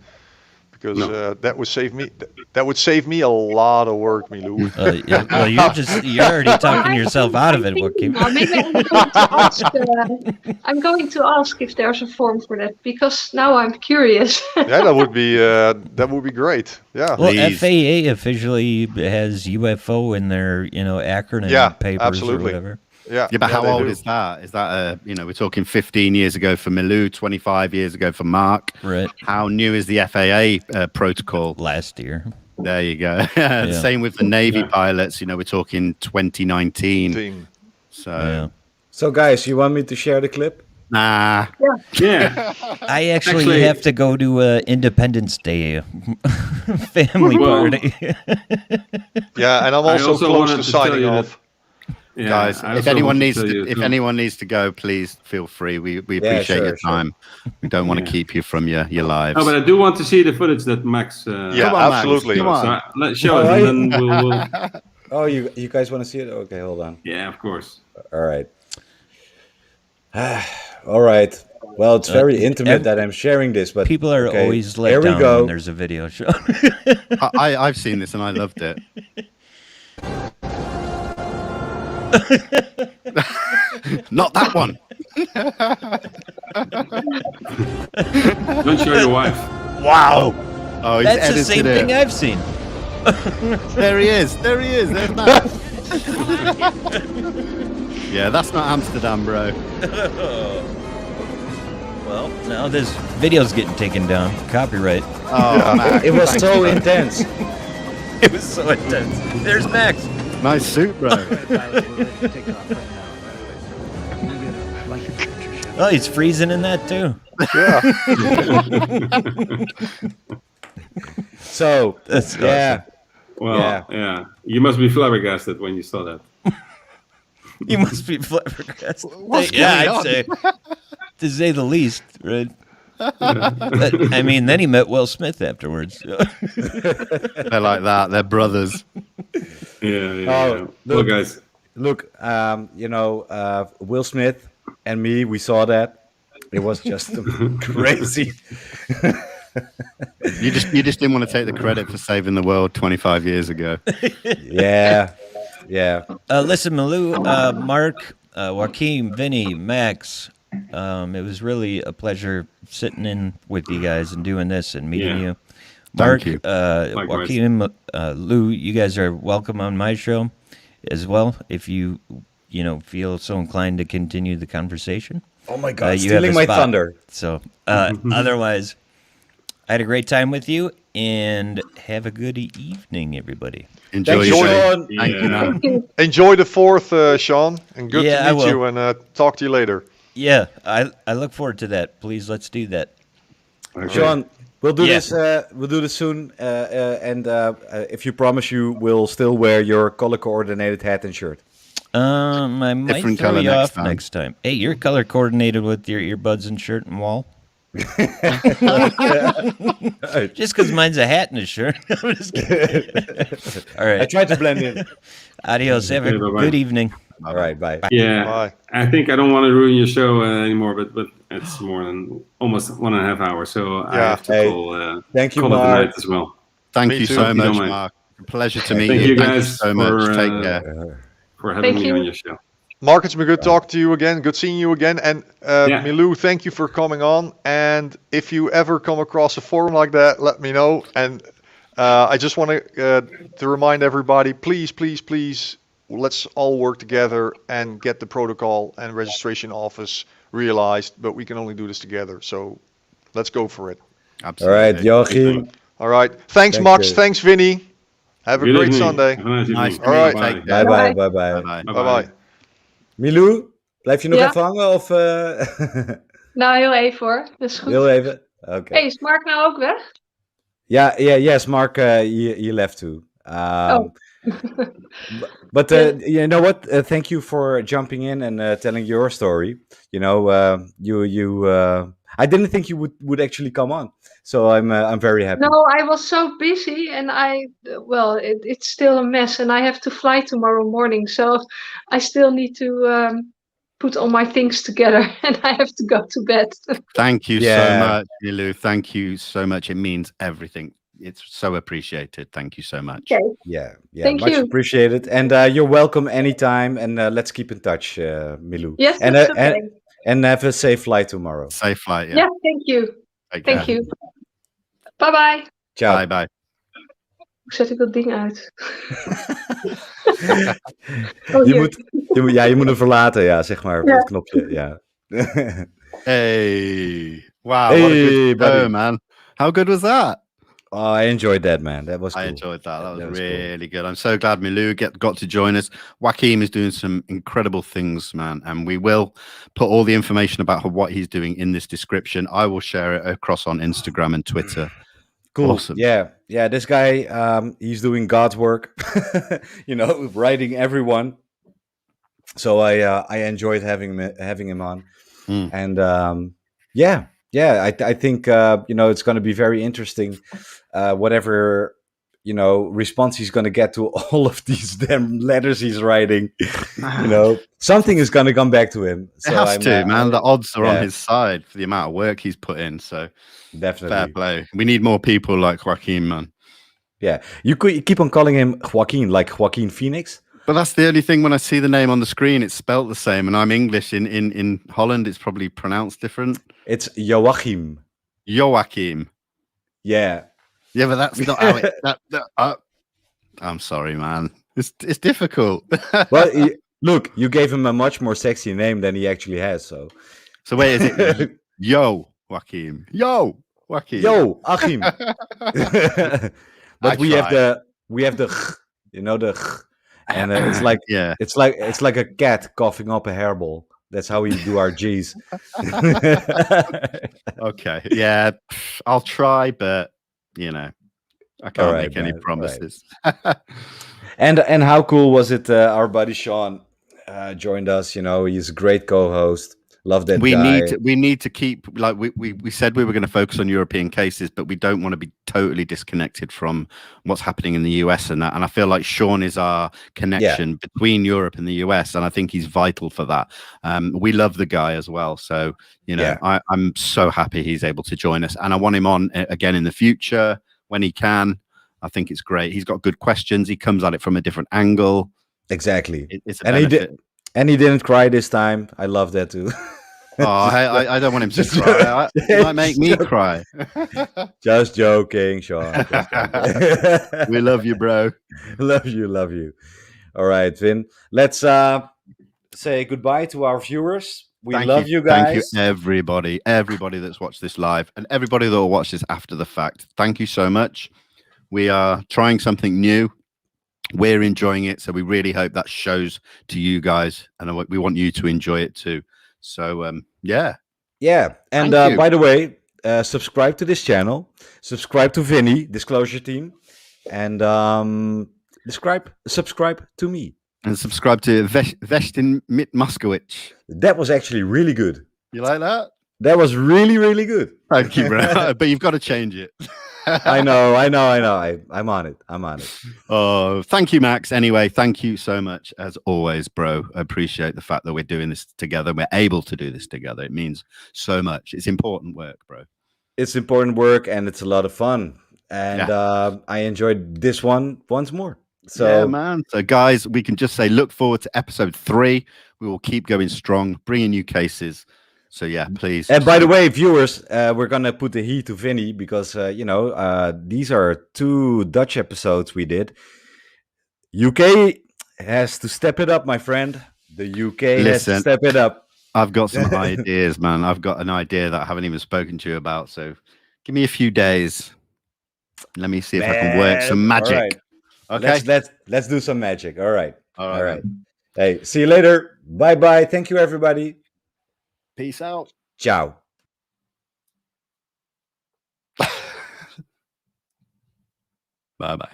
because No. that would save me a lot of work, Milou. Yeah, well, you're already talking yourself out of it, Joachim. Maybe I'm going to ask if there's a form for that, because now I'm curious. Yeah, that would be great. Yeah. Well, Please. FAA officially has UFO in their acronym Yeah, papers absolutely. or whatever. Yeah, Yeah, but how they old do. is that? Is that we're talking 15 years ago for Milou, 25 years ago for Mark. Right. How new is the FAA protocol? Last year. There you go. Same with the Navy pilots. We're talking 2019. Team. So, Yeah. So, guys, you want me to share the clip? nah. Yeah. I actually Actually- have to go to Independence Day family Well- party. Yeah, and I'm I also also close wanted to to tell signing you off. Yeah, Guys, I if also anyone want to needs tell to, you if too. anyone needs to go, please feel free. We appreciate sure, your sure. time. We don't want to Yeah. keep you from your lives. No, but I do want to see the footage that Max. Yeah, Come on, Max, absolutely. come on. So let's show it, Alright. and then we'll. Oh, you guys want to see it? Okay, hold on. Yeah, of course. All right. All right. Well, it's very intimate that I'm sharing this, but People are okay, always let here we down go. when there's a video show. I've seen this and I loved it. Not that one. Don't show your wife. Wow. Oh, he's That's the edited same it. thing I've seen. There he is. There he is. There's Max. Yeah, that's not Amsterdam, bro. Well, now this video's getting taken down. Copyright. Oh, Max. It was so intense. It was so intense. There's Max. Nice suit, bro. Oh, he's freezing in that too. So, That's yeah. Well, Yeah. yeah. You must be flabbergasted when you saw that. You must be flabbergasted. What's Yeah, going I'd say, to say the least, right? But, I mean, then he met Will Smith afterwards. They're like that. They're brothers. Yeah, yeah. Oh, yeah. Well, look. guys. Look, Will Smith and me, we saw that. It was just crazy. You just didn't want to take the credit for saving the world 25 years ago. Yeah. Listen, Milou, Mark, Joachim, Vinnie, Max, it was really a pleasure sitting in with you guys and doing this and meeting Yeah. you. Mark, you. Likewise. Joachim, Lou, you guys are welcome on my show as well if you feel so inclined to continue the conversation. Oh my God, you have stealing a my spot. thunder. So, otherwise, I had a great time with you, and have a good evening, everybody. Enjoy Thanks, your day. Sean. Thank you, man. Enjoy the 4th, Sean, and good Yeah, I to meet will. you. And talk to you later. Yeah, I look forward to that. Please, let's do that. Okay. Sean, we'll do Yeah. this. We'll do this soon. And if you promise, you will still wear your color-coordinated hat and shirt. I might Different throw color you next off time. next time. Hey, you're color coordinated with your earbuds and shirt and wall. Just because mine's a hat and a shirt. I'm just kidding. All I right. tried to blend in. Adios. Have a Okay, bye-bye. good evening. All right, bye. Yeah, Bye. I think I don't want to ruin your show anymore, but it's more than almost 1.5 hours, so I Yeah. have to Hey, call, thank you, call it a Mark. night as well. Thank Me you too. so If you don't much, mind. Mark. A pleasure to meet Thank you. you Thank you guys so much. for, Take care. For having Thank me you. on your show. Mark, it's been good talking to you again. Good seeing you again. And Yeah. Milou, thank you for coming on. And if you ever come across a forum like that, let me know. And I just want to remind everybody, please, let's all work together and get the protocol and registration office realized. But we can only do this together. So let's go for it. All right, Absolutely. Joachim. All right. Thanks, Thank Max. you. Thanks, Vinnie. Have a Good great evening. Sunday. Have a nice Nice evening. to meet All you. right. Take Bye care. bye, Bye. bye bye. Bye-bye. Bye-bye. Milou, blijf je nog Ja. even hangen of Nou, heel even hoor. Dat is goed. heel even? Oké. Hey, is Mark nou ook weg? Yes, Mark, he left too. But you know what? Thank you for jumping in and telling your story. You know, I didn't think you would actually come on, so I'm very happy. No, I was so busy and it's still a mess and I have to fly tomorrow morning. So I still need to put all my things together and I have to go to bed. Thank you Yeah. so much, Milou. Thank you so much. It means everything. It's so appreciated. Thank you so much. Okay. Yeah, Thank much you. appreciated. And you're welcome anytime. And let's keep in touch, Milou. Yes, and that's okay. and have a safe flight tomorrow. Safe flight. Yeah, thank you. Take Thank care. you. Bye bye. Ciao. Bye bye. Hoe zet ik dat ding uit? Je moet hem verlaten, ja, zeg maar. Ja. Het knopje, ja. Hey. Wow. Hey, what a good buddy. show, man. How good was that? Oh, I enjoyed that, man. That was cool. I enjoyed that. That was was cool. really good. I'm so glad Milou got to join us. Joachim is doing some incredible things, man. And we will put all the information about what he's doing in this description. I will share it across on Instagram and Twitter. Cool. Awesome. Yeah. This guy, he's doing God's work, you know, writing everyone. So I enjoyed having him on, and I think you know, it's going to be very interesting, whatever, you know, response he's going to get to all of these damn letters he's writing. You know, something is going to come back to him. It has to, man. The odds are yeah. on his side for the amount of work he's put in. So Definitely. fair play. We need more people like Joachim, man. Yeah, you keep on calling him Joaquin, like Joaquin Phoenix. But that's the only thing. When I see the name on the screen, it's spelt the same, and I'm English. In Holland, it's probably pronounced different. It's Joachim. Joachim. Yeah. Yeah, but that's not how it. I'm sorry, man. It's difficult. Well, look, you gave him a much more sexy name than he actually has. So wait, is it Joachim? Yo, Achim. But we have the you know, the and it's like yeah, it's like a cat coughing up a hairball. That's how we do our G's. Okay, yeah, I'll try, but you know, I can't Right, make any man. promises. And how cool was it? Our buddy Sean joined us. You know, he's a great co-host. Love that guy. We need to keep, like we said we were going to focus on European cases, but we don't want to be totally disconnected from what's happening in the US and that. And I feel like Sean is our connection between Europe and the US, and I think he's vital for that. We love the guy as well, so you know, I'm so happy he's able to join us, and I want him on again in the future when he can. I think it's great. He's got good questions. He comes at it from a different angle. Exactly. It's a benefit. And he didn't cry this time. I love that too. Oh, I don't want him to cry. He might make me cry. Just joking, Sean. Just joking. We love you, bro. Love you. All right, Vin. Let's say goodbye to our viewers. We love you guys. Thank you, everybody that's watched this live, and everybody that will watch this after the fact. Thank you so much. We are trying something new. We're enjoying it, so we really hope that shows to you guys, and we want you to enjoy it too. So yeah. And by the way, subscribe to this channel, subscribe to Vinnie, Disclosure Team, and subscribe to me, and subscribe to Vestin mit Moszkowicz. That was actually really good. You like that? That was really, really good. Thank you, bro. But you've got to change it. I know. I'm on it. Oh, thank you, Max. Anyway, thank you so much as always, bro. I appreciate the fact that we're doing this together. We're able to do this together. It means so much. It's important work, bro. It's important work, and it's a lot of fun. And I enjoyed this one once more. So yeah, man. So guys, we can just say look forward to episode 3. We will keep going strong, bringing new cases. So yeah, please. And by the way, viewers, we're gonna put the heat to Vinnie because you know, these are 2 Dutch episodes we did. UK has to step it up, my friend. The UK has to step it up. I've got some ideas, man. I've got an idea that I haven't even spoken to you about. So give me a few days. Let me see if I can work some magic. All right. Okay. Let's do some magic. All right. All right. Hey, see you later. Bye. Thank you, everybody. Peace out. Ciao. Bye.